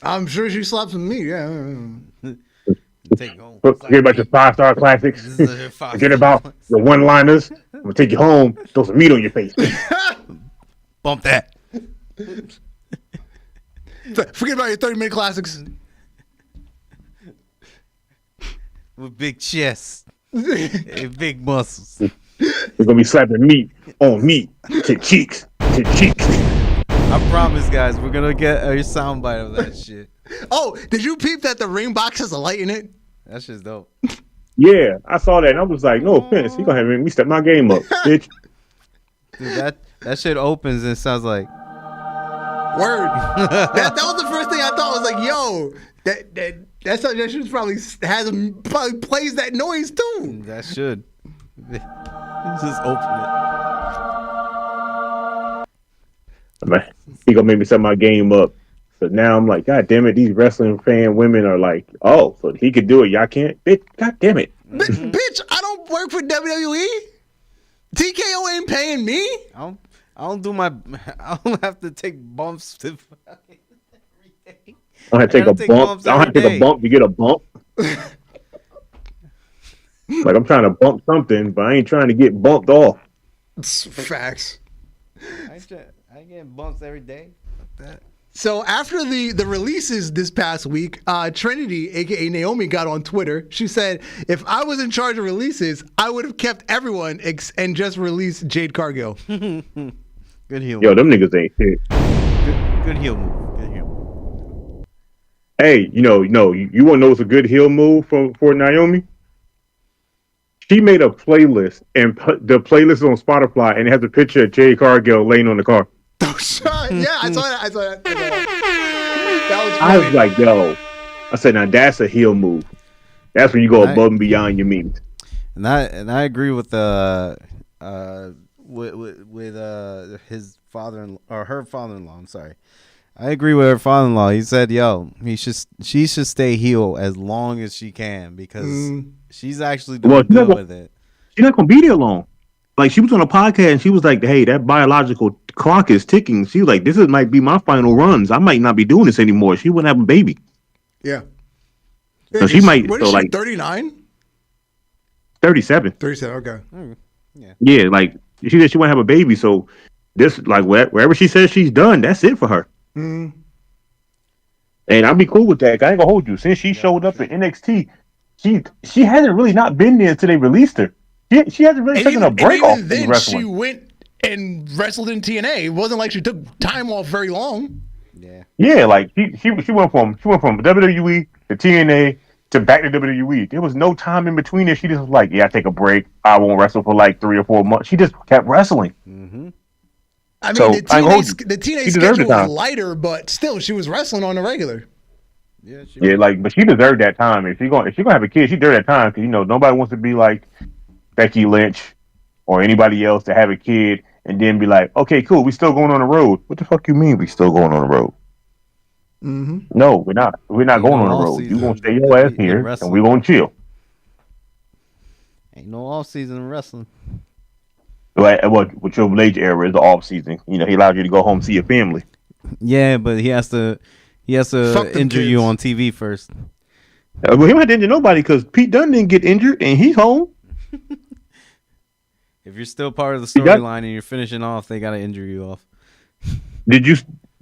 I'm sure she slapped some meat, yeah. Take you home. Forget about your 5-star classics. Forget about the one-liners. I'm going to take you home, throw some meat on your face. Bump that. Forget about your 30-minute classics. With big chests and big muscles. We're going to be slapping meat on meat to cheeks. I promise, guys, we're going to get a soundbite of that shit. Oh, did you peep that the ring box has a light in it? That shit's dope. Yeah, I saw that and I was like, no offense. He going to have me step my game up, bitch. Dude, that shit opens and it sounds like... Word. that was the first thing I thought. I was like, yo, That's how that should probably plays that noise too. That should. Just open it. Man, he gonna make me set my game up. So now I'm like, God damn it, these wrestling fan women are like, oh, so he could do it, y'all can't? Bitch, God damn it. Bitch, I don't work for WWE. TKO ain't paying me. I don't do my. I don't have to take bumps to everything. I don't have to take a bump. I don't have to take a bump to get a bump. Like I'm trying to bump something, but I ain't trying to get bumped off. Facts. I get bumps every day. Like that. So after the releases this past week, Trinity, aka Naomi, got on Twitter. She said, "If I was in charge of releases, I would have kept everyone and just released Jade Cargill." Good heel. Yo, them niggas ain't shit. Good heel move. Good heel move. Hey, you want to know what's a good heel move for Naomi? She made a playlist, and the playlist is on Spotify, and it has a picture of Jade Cargill laying on the car. Oh, yeah, I saw that. That was funny. I was like, yo. I said, now that's a heel move. That's when you go above and beyond your means. And I agree with his father or her father-in-law. I'm sorry. I agree with her father-in-law. He said, yo, she should stay heel as long as she can because she's actually doing good with it. She's not gonna be there long. Like, she was on a podcast and she was like, hey, that biological clock is ticking. She was like, might be my final runs. I might not be doing this anymore. She wouldn't have a baby. Yeah. So she might. What is she, 39? 37. 37, okay. Yeah. Yeah, like, she said she wouldn't have a baby. So, this, like, wherever she says she's done, that's it for her. Mm. And I'll be cool with that. I ain't gonna hold you. Since she showed up in NXT, she hasn't really not been there until they released her. She hasn't really taken a break off. And then she went and wrestled in TNA. It wasn't like she took time off very long. Yeah. Yeah, like she went from WWE to TNA to back to WWE. There was no time in between there. She just was like, yeah, I take a break. I won't wrestle for like 3 or 4 months. She just kept wrestling. Mm-hmm. I mean, the TNA schedule was lighter, but still, she was wrestling on the regular. Yeah, but she deserved that time. If she's gonna have a kid, she deserved that time because nobody wants to be like Becky Lynch or anybody else to have a kid and then be like, okay, cool, we still going on the road. What the fuck you mean we still going on the road? Mm-hmm. No, we're not. We're not going on the road. You gonna stay your ass here and we gonna chill. Ain't no off season wrestling. What Triple H era is the off season. He allowed you to go home and see your family. Yeah, but he has to injure you on TV first. Well, he might injure nobody because Pete Dunne didn't get injured and he's home. If you're still part of the storyline and you're finishing off, they gotta injure you off. Did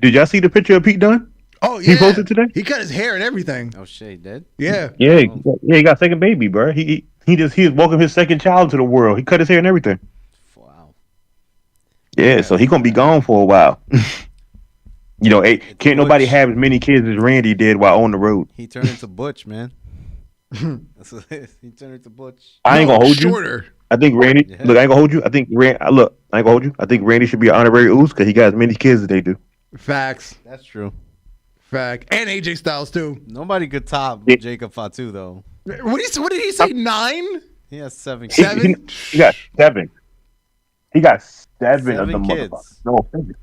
y'all see the picture of Pete Dunne? Oh yeah, he posted today. He cut his hair and everything. Oh shit, he did? Yeah. He got a second baby, bro. He welcomed his second child to the world. He cut his hair and everything. Wow. Yeah, so he gonna be gone for a while. Can't nobody have as many kids as Randy did while on the road. He turned into Butch, man. That's what it is. He turned into Butch. I ain't gonna hold shorter. You. I think Randy. Yeah. Look, I ain't gonna hold you. I ain't gonna hold you. I think Randy should be an honorary Uso because he got as many kids as they do. Facts. That's true. Fact. And AJ Styles too. Nobody could top Jacob Fatu though. What did he say? 9? He has 7 kids. 7? He got 7. He got 7 of the kids. Motherfuckers. No,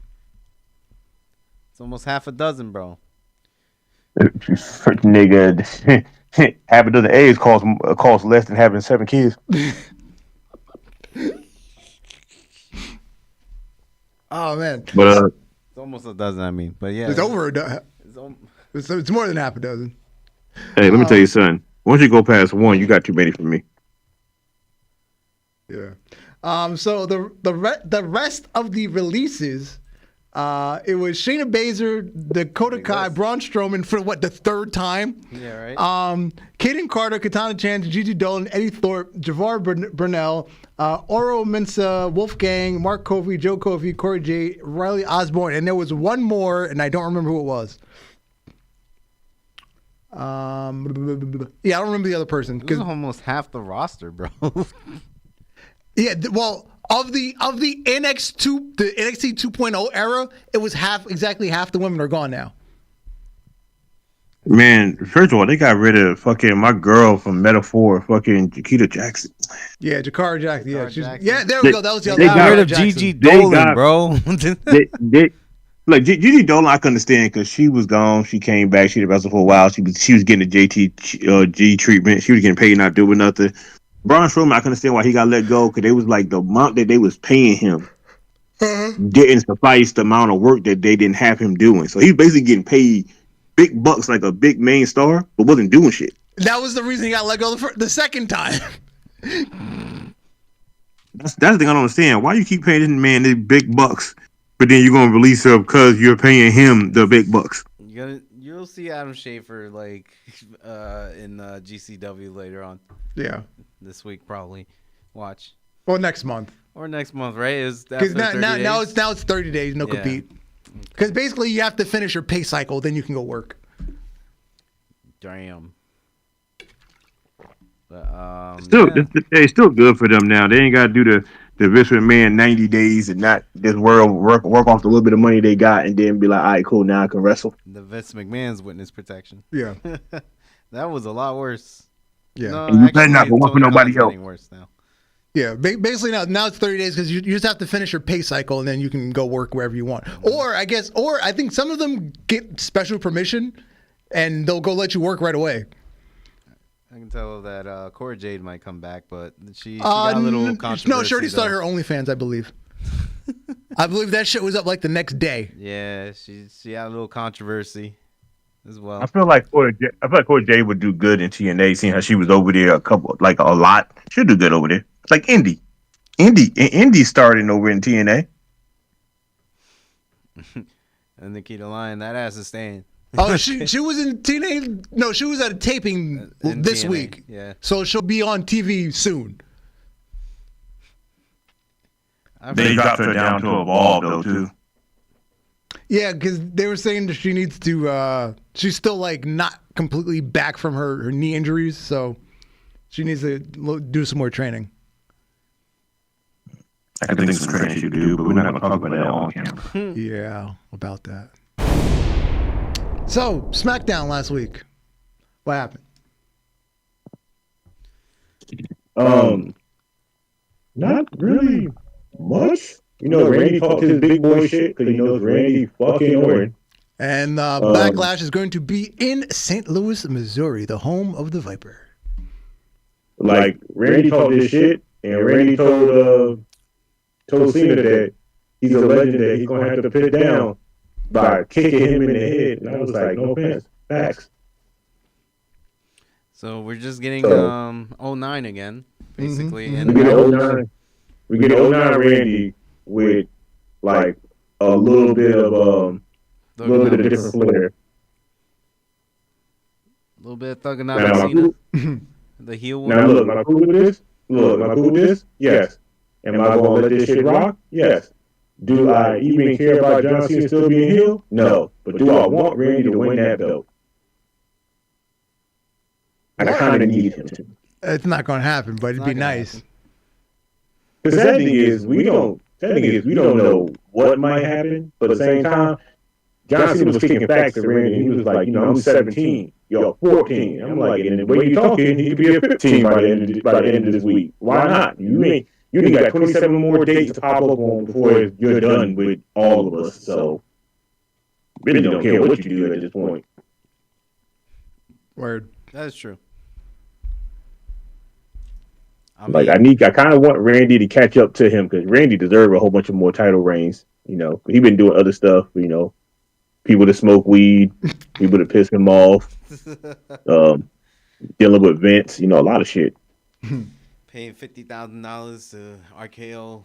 it's almost half a dozen, bro. Nigga, half a dozen eggs cost less than having 7 kids. Oh man! But it's almost a dozen. I mean, but yeah, it's over a dozen. It's more than half a dozen. Hey, let me tell you, son. Once you go past 1, you got too many for me. Yeah. So the rest of the releases, it was Shayna Baszler, Dakota Kai, Braun Strowman for the 3rd time. Yeah, right. Kaden Carter, Katana Chance, Gigi Dolan, Eddie Thorpe, Javar Burnell, Oro Mensah, Wolfgang, Mark Kofi, Joe Kofi, Corey J, Riley Osborne, and there was one more, and I don't remember who it was. Yeah, I don't remember the other person. This is almost half the roster, bro. Yeah, well, of the NXT 2.0 era, it was exactly half the women are gone now. Man, first of all, they got rid of fucking my girl from Metaphor, fucking Jakita Jackson. Yeah, Jakara Jackson. Yeah, Jackson. yeah. There we go. That was the They other. got Rid of Jackson. Gigi Dolan, bro. They like Gigi Dolan, I can understand because she was gone. She came back. She wrestled for a while. She was getting the JTG treatment. She was getting paid, not doing nothing. Braun Strowman, I can understand why he got let go because they was like the amount that they was paying him didn't suffice the amount of work that they didn't have him doing. So he basically getting paid big bucks like a big main star, but wasn't doing shit. That was the reason he got let go the second time. That's the thing I don't understand. Why you keep paying this man these big bucks, but then you're gonna release him because you're paying him the big bucks? You'll see Adam Schafer like in GCW later on. Yeah. This week probably. Watch. Well, next month. Or next month, right? Because now it's 30 days, no compete. Because basically you have to finish your pay cycle, then you can go work. Damn. But, It's still good for them now. They ain't got to do the Vince McMahon 90 days and not this world work off the little bit of money they got and then be like, all right, cool, now I can wrestle. The Vince McMahon's witness protection. Yeah. That was a lot worse. Yeah. No, And you better not go work for nobody else. Worse now. Yeah, basically now it's 30 days because you just have to finish your pay cycle and then you can go work wherever you want. Or I think some of them get special permission and they'll go let you work right away. I can tell that Cora Jade might come back, but she got a little controversy. No, she already started her OnlyFans, I believe. I believe that shit was up like the next day. Yeah, she had a little controversy as well. I feel like Cora Jade would do good in TNA, seeing how she was over there a lot. She'll do good over there. It's like Indy. Indy starting over in TNA. And Nikita Lyon, that ass is staying. Oh, she was in TNA. No, she was at a taping this TNA, week. yeah. So she'll be on TV soon. They dropped her down to Evolve though too. Yeah, because they were saying that she needs to. She's still like not completely back from her knee injuries, so she needs to do some more training. I think some training she do, but we're not going to talk about that on camera. Yeah, about that. So, SmackDown last week. What happened? Not really much. You know, Randy talked his big boy shit because he knows Randy fucking Orton. And Backlash is going to be in St. Louis, Missouri, the home of the Viper. Like, Randy talked his shit, and Randy told Cena that he's a legend that he's going to have to put down by kicking him in the head. And I was like, no offense, facts. So we're just getting 09 again, basically. Mm-hmm. We get 09 Randy with like a little bit of different flair. A little bit of Thugonomics Cena. The heel one. Now look, am I cool with this? Am I cool with this? Yes. Am I going to let this shit rock? Yes. Do I even care about John Cena still being heel? No. But do I want Randy to win that belt? I kind of need him to. It's not going to happen, but it'd be nice. Because the thing is, we don't know what might happen, but at the same time, John Cena was kicking facts at Randy, and he was like, I'm 17, you're 14. I'm like, and the way you're talking, he could be a 15 by the end of this week. Why not? You ain't got 27 more dates to pop up on before you're done with all of us. So, really don't care what you do at this point. Word. That is true. I kind of want Randy to catch up to him because Randy deserves a whole bunch of more title reigns. You know, he's been doing other stuff. You know, people that smoke weed, people that piss him off, dealing with Vince. You know, a lot of shit. Paying $50,000 to RKO.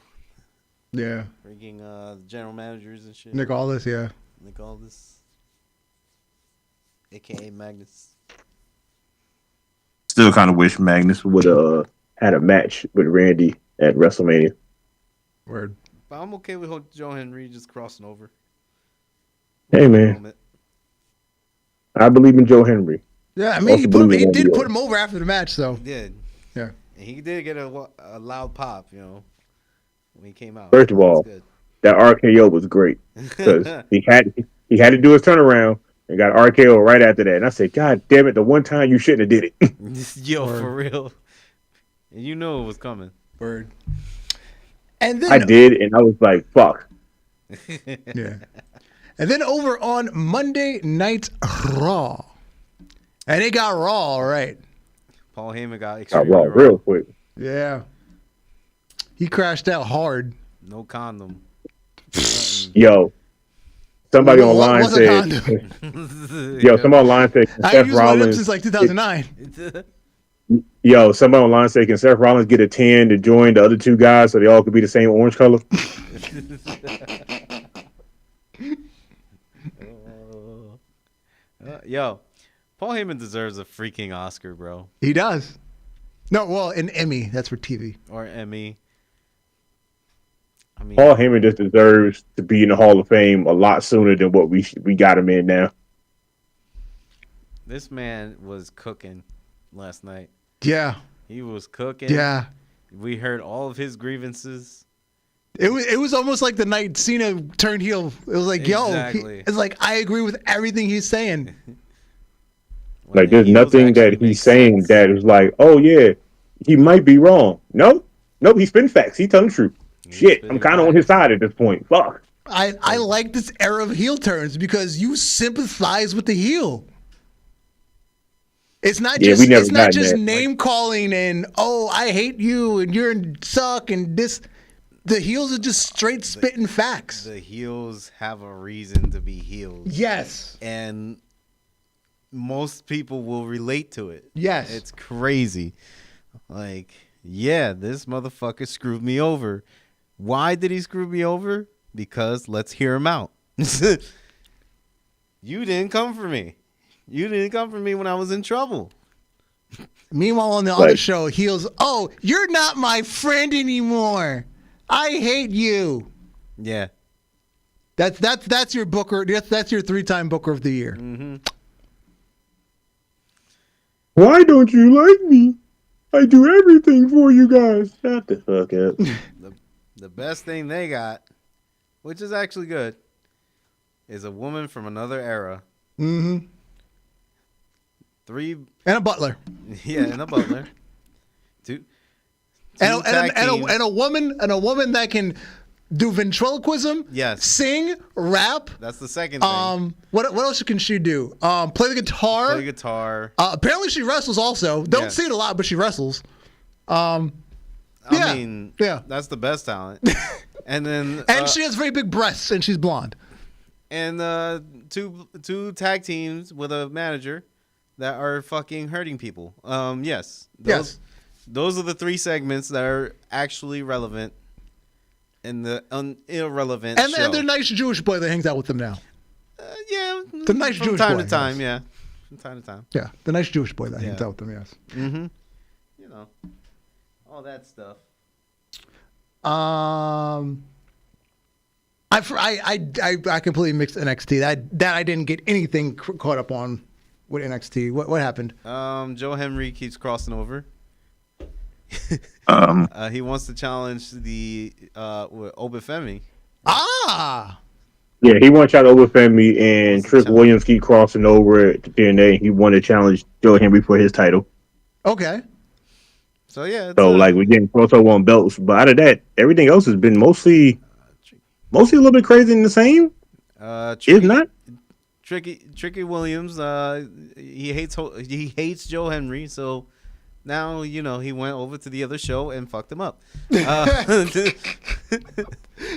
Yeah. Freaking general managers and shit. Nick Aldis, yeah. Nick Aldis, aka Magnus. Still kind of wish Magnus would have had a match with Randy at WrestleMania. Word. But I'm okay with Joe Henry just crossing over. Hey, man. I believe in Joe Henry. Yeah, I mean, he did put him over after the match, though. He did. Yeah. And he did get a loud pop, when he came out. First of all, that RKO was great because he had to do his turnaround, and got RKO right after that. And I said, God damn it, the one time you shouldn't have did it. Yo, for real. And you know it was coming. Word. And then I did, and I was like, fuck. Yeah. And then over on Monday Night Raw. And it got Raw, all right. Paul Heyman got Got extremely Raw raw. real quick. Yeah. He crashed out hard. No condom. Yo, somebody online What's a said, condom? yo, somebody online said, I Seth used one of them Rollins. since like 2009. Yo, somebody online said, can Seth Rollins get a 10 to join the other two guys so they all could be the same orange color? Yo, Paul Heyman deserves a freaking Oscar, bro. He does. No, well, an Emmy. That's for TV. Or Emmy. I mean, Paul Heyman just deserves to be in the Hall of Fame a lot sooner than what we got him in now. this man was cooking last night. Yeah. He was cooking. Yeah. We heard all of his grievances. It was almost like the night Cena turned heel. It was like, Exactly. it's like, I agree with everything he's saying. When Like, the there's heels nothing that actually he's make saying sense. that is like, oh, yeah, he might be wrong. Nope, he's spitting facts. He's telling the truth. Shit, I'm spitting kind of on his side at this point. Fuck. I like this era of heel turns because you sympathize with the heel. It's not Yeah, just we never it's not gotten just that. name calling and I hate you and you're suck and this. The heels are just straight spitting facts. The heels have a reason to be heels. Yes. And most people will relate to it. Yes. It's crazy. Like, yeah, this motherfucker screwed me over. Why did he screw me over? Because let's hear him out. You didn't come for me. You didn't come for me when I was in trouble. Meanwhile, on the other show, heels. Oh, you're not my friend anymore. I hate you. Yeah. That's your booker. That's your 3-time Booker of the Year. Mm-hmm. Why don't you like me? I do everything for you guys. Shut the fuck up. The best thing they got, which is actually good, is a woman from another era. Mm-hmm. And a butler. Yeah, and a butler. Two And tag teams. a woman that can do ventriloquism. Yes. Sing, rap. That's the second thing. What else can she do? Play the guitar. Play guitar. Apparently she wrestles also. Don't Yes. see it a lot, but she wrestles. I yeah, mean, yeah. that's the best talent. And then And she has very big breasts, and she's blonde. and two tag teams with a manager that are fucking hurting people. Yes. Those are the 3 segments that are actually relevant in the irrelevant And show. the nice Jewish boy that hangs out with them now. Yeah. The nice from Jewish time boy, to time, yes. yeah. From time to time. Yeah, the nice Jewish boy that hangs Yeah. out with them, yes. Mm-hmm. You know, all that stuff. I completely mixed NXT. That I didn't get anything caught up on with NXT. What happened? Joe Henry keeps crossing over. He wants to challenge the Obafemi. Ah, Yeah, he wants to challenge Obafemi, and What's the Trick challenge? Williams keep crossing over to TNA. He wanted to challenge Joe Henry for his title. okay. So yeah. So like we're getting crossover on belts, but out of that, everything else has been mostly a little bit crazy and the same. If not, Tricky Williams. He hates Joe Henry. So now he went over to the other show and fucked him up.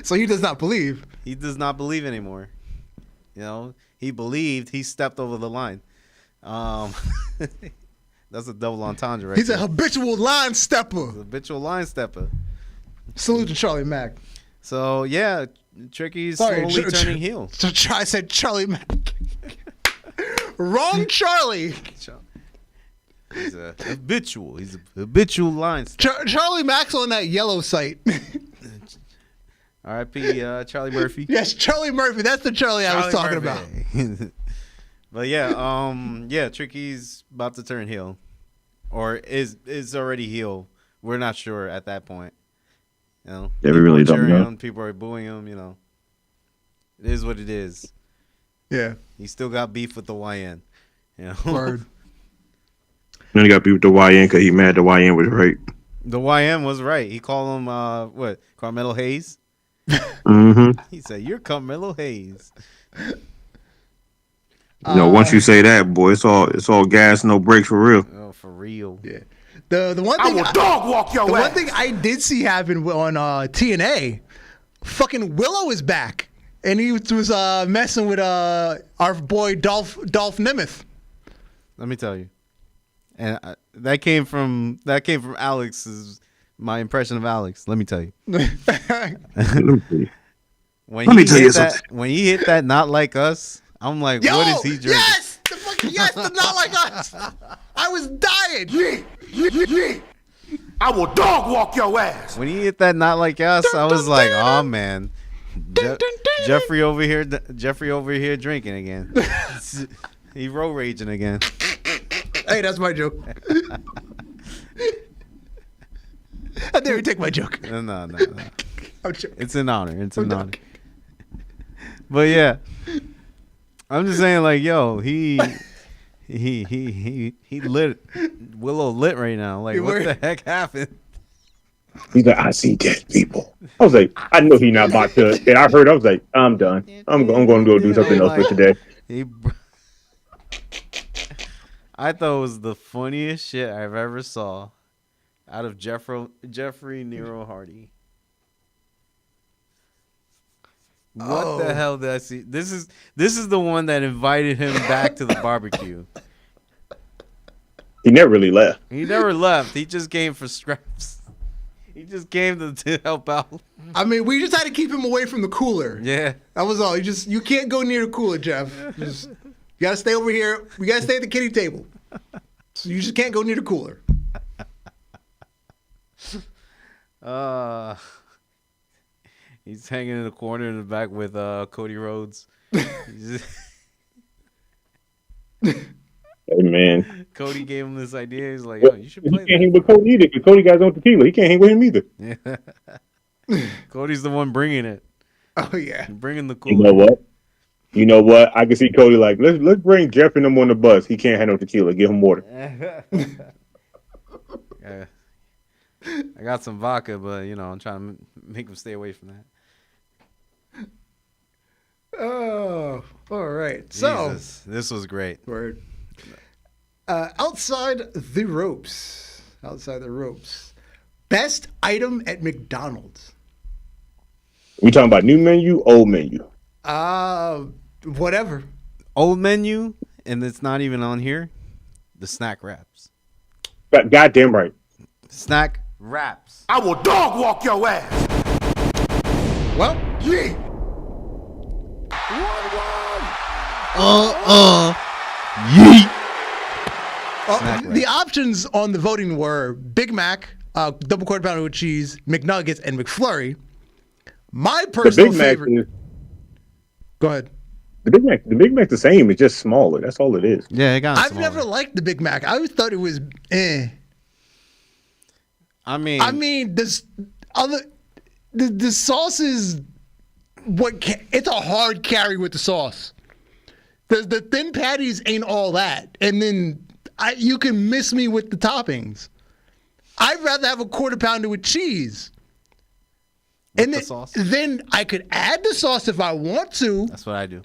So he does not believe. He does not believe anymore. He believed he stepped over the line. That's a double entendre, right? He's a there. habitual line stepper. Habitual line stepper. Salute to Charlie Mack. So yeah, Tricky's slowly turning heel. I said Charlie Mack. Wrong Charlie. He's a habitual. He's a habitual line stepper. Charlie Mack's on that yellow site. R.I.P. Charlie Murphy. Yes, Charlie Murphy. That's the Charlie I was talking about. But yeah, Tricky's about to turn heel, or is already heel. We're not sure at that point. Yeah, we really don't know. People are booing him. It is what it is. Yeah. He still got beef with the YN. You know? Word. Then he got beat with the YN because he mad the YN was right. The YN was right. He called him what? Carmelo Hayes. Mm-hmm. He said, "You're Carmelo Hayes." Once you say that, boy, it's all gas, no brakes for real. Oh, for real. Yeah. The one I thing will dog walk your the ass. one thing I did see happen on TNA, fucking Willow is back, and he was messing with our boy Dolph Nemeth. Let me tell you, and that came from Alex's. My impression of Alex. Let me tell you. When he hit that not like us, I'm like, Yo, what is he drinking? Yes, the not like us. I was dying. I will dog walk your ass. When he hit that not like us, I was like, oh man, Jeffrey over here drinking again. He road raging again. Hey, that's my joke. How dare you take my joke? No. I'm joking. It's an honor. It's an honor. But yeah, I'm just saying, like, yo, he lit Willow lit right now. Like, what the heck happened? He's like, I see dead people. I was like, I know he's not about to. And I heard, I was like, I'm done. I'm going to go do something else for today. I thought it was the funniest shit I've ever saw out of Jeffrey Nero Hardy. What the hell did I see? This is the one that invited him back to the barbecue. He never really left. He never left. He just came for scraps. He just came to help out. I mean, we just had to keep him away from the cooler. Yeah. That was all. You can't go near the cooler, Jeff. You gotta stay over here. We gotta stay at the kiddie table. So you just can't go near the cooler. He's hanging in the corner in the back with Cody Rhodes. Hey, man. Cody gave him this idea. He's like, "Yo, you should play." He can't hang with Cody either because Cody got his own tequila. He can't hang with him either. Yeah. Cody's the one bringing it. Oh yeah, bringing the cooler. You know what? I can see Cody like, let's bring Jeff and him on the bus. He can't handle tequila. Give him water. Yeah. I got some vodka, but I'm trying to make him stay away from that. Oh, all right. Jesus, so this was great. Word. Outside the ropes. Best item at McDonald's. We talking about new menu, old menu? Whatever. Old menu, and it's not even on here. The snack wraps. Goddamn right. Snack wraps. I will dog walk your ass. Well, yeah. Yeet. The options on the voting were Big Mac, double quarter pounder with cheese, McNuggets, and McFlurry. My personal favorite. Go ahead. The Big Mac's the same. It's just smaller. That's all it is. Yeah, it got I've smaller. never liked the Big Mac. I always thought it was eh. I mean, the sauce is it's a hard carry with the sauce. The thin patties ain't all that, and then you can miss me with the toppings. I'd rather have a quarter pounder with cheese. With the sauce? Then I could add the sauce if I want to. That's what I do.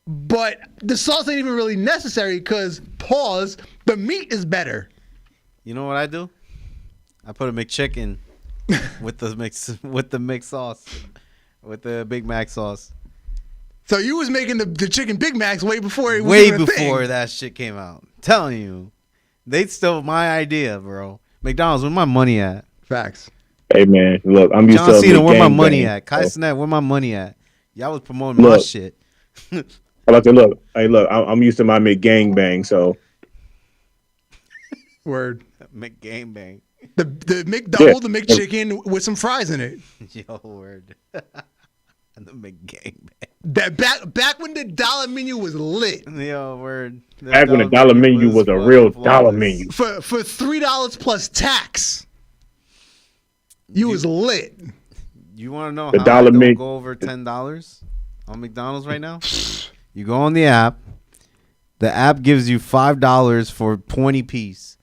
But the sauce ain't even really necessary because, the meat is better. You know what I do? I put a McChicken with the mixed sauce, with the Big Mac sauce. So you was making the chicken Big Macs way before it was way even a before thing. that shit came out. I'm telling you, they stole my idea, bro. McDonald's, where my money at? Facts. Hey man, look, I'm used John to Cena, where my gang money bang, at? Kai so. Cenat, where my money at? Y'all was promoting my shit. I like to look. Hey, look, I'm used to my McGang bang, so. Word. McGame bang. The McDouble, the McChicken with some fries in it. Yo, word. And the McGame bang. That back when the dollar menu was lit. Yo, word. Back when the dollar menu was a real dollar menu. For $3 plus tax. You was lit. You want to know The how dollar I don't menu. go over $10 on McDonald's right now? You go on the app. The app gives you $5 for 20 piece.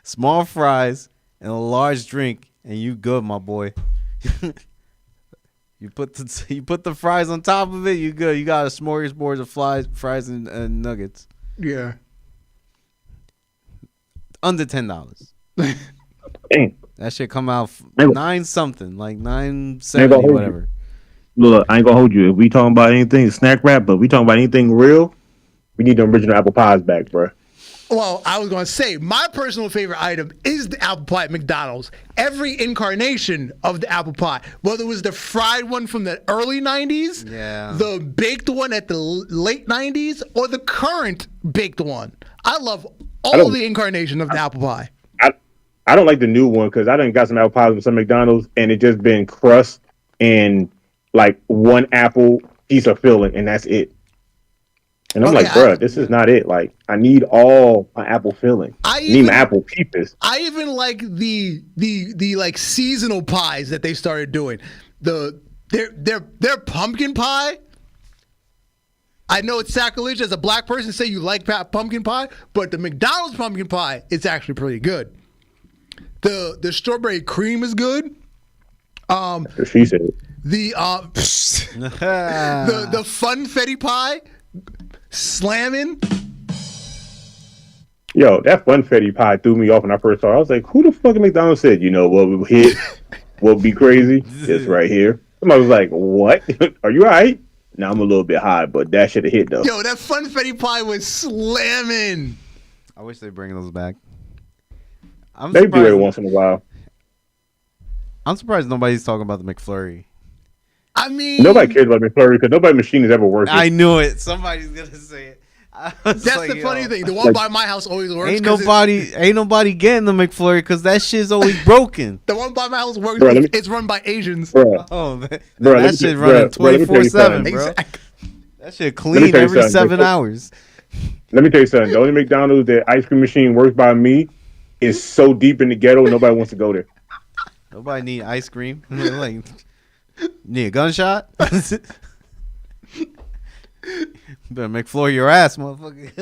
Small fries and a large drink, and you good, my boy. You put the fries on top of it, you good. You got a smorgasbord of fries and nuggets. Yeah. Under $10. Damn. That shit come out Never. 9 something, like 9.70, whatever. Look, I ain't gonna hold you. If we talking about anything snack wrap, but we talking about anything real, we need the original apple pies back, bro. Well, I was going to say, my personal favorite item is the apple pie at McDonald's. Every incarnation of the apple pie, whether it was the fried one from the early 90s, the baked one at the late 90s, or the current baked one. I love all the incarnation of the apple pie. I don't like the new one because I done got some apple pies from some McDonald's, and it just been crust and like one apple piece of filling, and that's it. And I'm like, bro, this is not it. Like, I need all my apple filling. I need my apple pieces. I even like the like seasonal pies that they started doing. Their pumpkin pie. I know it's sacrilege as a black person to say you like pumpkin pie, but the McDonald's pumpkin pie is actually pretty good. The strawberry cream is good. She said the funfetti pie. Slamming. Yo, that funfetti pie threw me off when I first saw it. I was like, who the fuck at McDonald's said, you know what would hit, what would be crazy? This right here. Somebody was like, what? Are you all right? Now I'm a little bit high, but that should have hit though. Yo, that funfetti pie was slamming. I wish they'd bring those back. They do it once in a while. I'm surprised nobody's talking about the McFlurry. I mean, nobody cares about McFlurry because nobody's machine has ever worked. I knew it. Somebody's gonna say it. That's like, the funny thing. The one by my house always works. Ain't nobody getting the McFlurry because that shit's always broken. The one by my house works. Bro, it's run by Asians. Bro. Oh, that shit running 24/7, bro. Exactly. That shit clean every 7 hours. Let me tell you something. The only McDonald's that ice cream machine works by me is so deep in the ghetto, nobody wants to go there. Nobody need ice cream. Like, need a gunshot? Better McFlurry your ass, motherfucker.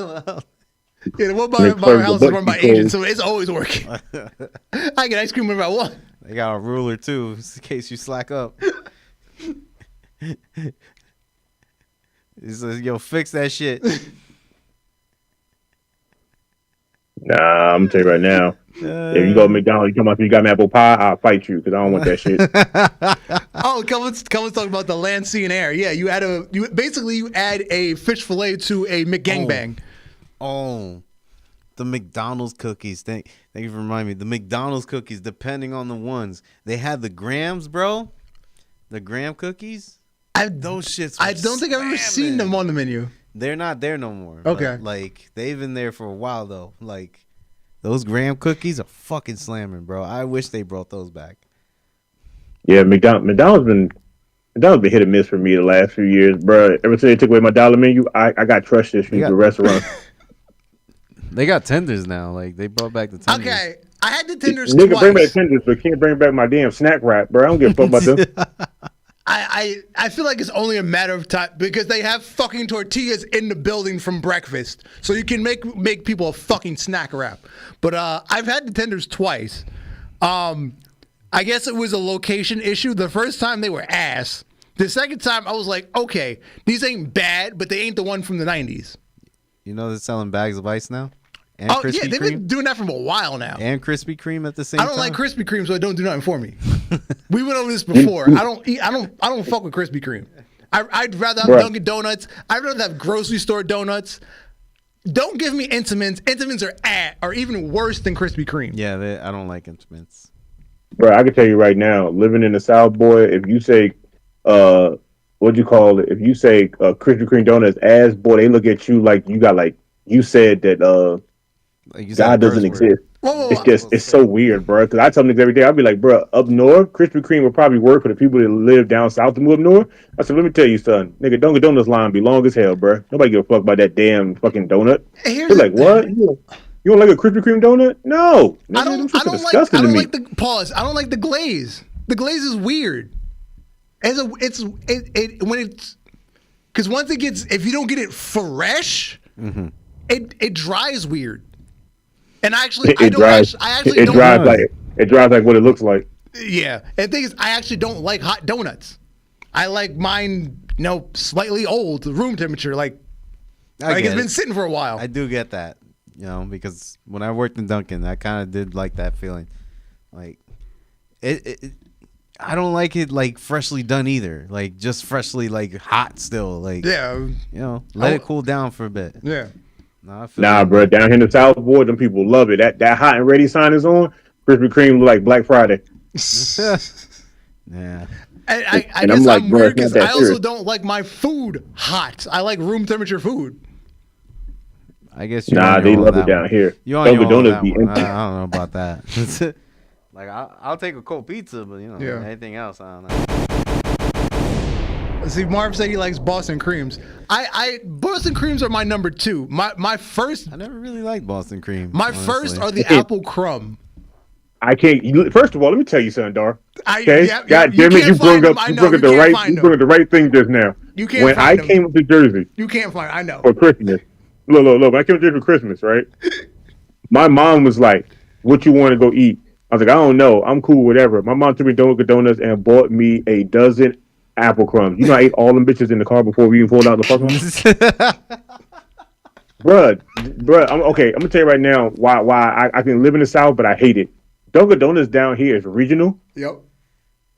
Yeah, the one by our house is run by Asians, so it's always working. I get ice cream whenever I want. They got a ruler too, just in case you slack up. He says, "Yo, fix that shit." Nah, I'm gonna tell you right now. If you go to McDonald's, you come up, you got an apple pie, I'll fight you because I don't want that shit. Oh, Kelvin's talking about the land, sea, and air. Yeah, you add a fish fillet to a McGangbang. Oh, the McDonald's cookies. Thank you for reminding me. The McDonald's cookies, depending on the ones, they had the grams, bro. The graham cookies. Those shits. I don't think I've ever seen them on the menu. They're not there no more. Okay. Like, they've been there for a while, though. Like, those graham cookies are fucking slamming, bro. I wish they brought those back. Yeah, McDonald's been hit or miss for me the last few years, bro. Ever since they took away my dollar menu, I got trust issues with the restaurant. They got tenders now. Like, they brought back the tenders. Okay, I had the tenders Nigga, twice. bring back tenders, but can't bring back my damn snack wrap, bro. I don't give a fuck about them. I feel like it's only a matter of time because they have fucking tortillas in the building from breakfast, so you can make people a fucking snack wrap. But I've had the tenders twice. I guess it was a location issue. The first time they were ass. The second time I was like, okay, these ain't bad, but they ain't the one from the 90s. You know they're selling bags of ice now? And oh, Krispy yeah, they've been doing that for a while now. And Krispy Kreme at the same time. I don't like Krispy Kreme, so it don't do nothing for me. We went over this before. I don't fuck with Krispy Kreme. I'd rather have Dunkin' Donuts. I'd rather have grocery store donuts. Don't give me Intamints. Intamints are even worse than Krispy Kreme. Yeah, I don't like Intamints. Bro, I can tell you right now, living in the South, boy, if you say, what'd you call it? If you say Krispy Kreme donuts ass, boy, they look at you like you got you said that God doesn't exist. Whoa, it's so weird, bro. Because I tell niggas every day, I'll be like, bro, up north, Krispy Kreme will probably work for the people that live down south to move up north. I said, let me tell you, son, nigga, Dunkin' Donuts line be long as hell, bro. Nobody give a fuck about that damn fucking donut. They're like, what? You don't like a Krispy Kreme donut? No. I don't like the pause. I don't like the glaze. The glaze is weird. When it's Because once it gets, if you don't get it fresh, it dries weird. And actually, It dries like what it looks like. Yeah. And the thing is, I actually don't like hot donuts. I like mine, slightly old, room temperature. Like it's been sitting for a while. I do get that, because when I worked in Dunkin', I kind of did like that feeling. Like, I don't like it like freshly done either. Like just freshly like hot still. Like let it cool down for a bit. Yeah. Bro, down here in the South, boy, them people love it. That hot and ready sign is on. Krispy Kreme look like Black Friday. Yeah. And I guess I'm weird because I also don't like my food hot. I like room temperature food. I guess they love it down here. Dunkin' Donuts be empty. I don't know about that. Like I'll take a cold pizza, but anything else, I don't know. See, Marv said he likes Boston creams. Boston creams are my number 2. My first. I never really liked Boston cream. My honestly. first are the apple crumb. I can't. First of all, let me tell you something, Dar. Okay, God damn it, you brought up the right thing just now. You can't. When I came up to Jersey, you can't find. I know. For Christmas, look. When I came to Jersey for Christmas, right? My mom was like, "What you want to go eat?" I was like, "I don't know. I'm cool, whatever." My mom took me to Dunkin' Donuts and bought me a dozen apple crumbs. I ate all them bitches in the car before we even pulled out the fucking one. Bruh, I'm gonna tell you right now why I can live in the South, but I hate it. Dunkin' Donuts down here is regional. Yep.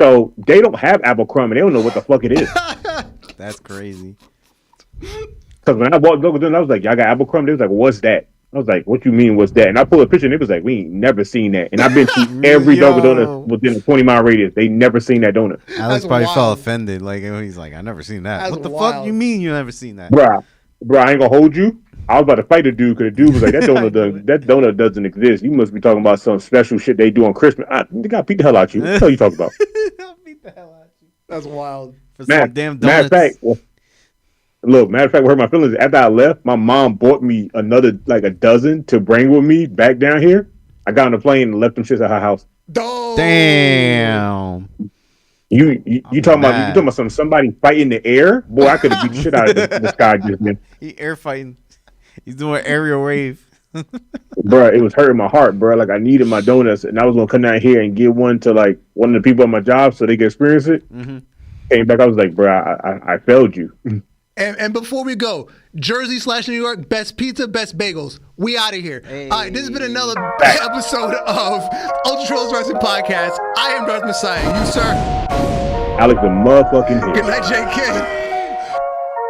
So they don't have apple crumb and they don't know what the fuck it is. That's crazy. Because when I bought Dunkin' Donuts, I was like, y'all got apple crumb? They was like, what's that? I was like, what you mean, what's that? And I pulled a picture and it was like, we ain't never seen that. And I've been to every Dunkin' Donuts within a 20-mile radius. They never seen that donut. Alex probably felt offended. Like, he's like, I never seen that. What the fuck you mean you never seen that? Bruh, I ain't gonna hold you. I was about to fight a dude because the dude was like, that donut doesn't exist. You must be talking about some special shit they do on Christmas. I think I beat the hell out you. What the hell you talking about? I'll beat the hell out you. That's wild. For some damn donuts. Matter of fact, what hurt my feelings, after I left, my mom bought me another, like a dozen to bring with me back down here. I got on the plane and left them shits at her house. Damn. You talking about somebody fighting in the air? Boy, I could have beat the shit out of the sky just then. He air fighting. He's doing aerial wave. Bruh, it was hurting my heart, bruh. Like I needed my donuts, and I was gonna come down here and give one to like one of the people at my job so they could experience it. Mm-hmm. Came back, I was like, bruh, I failed you. And before we go, Jersey/New York, best pizza, best bagels. We out of here. Hey. All right, this has been another episode of Ultra Heelz Wrestling Podcast. I am Darth Messiah. You, sir? Alex, the motherfucking hit. Good night, JK.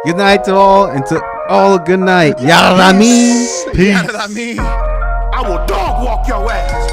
Good night to all, and to all a good night. Yada I mean. Peace. Yada I mean. I will dog walk your ass.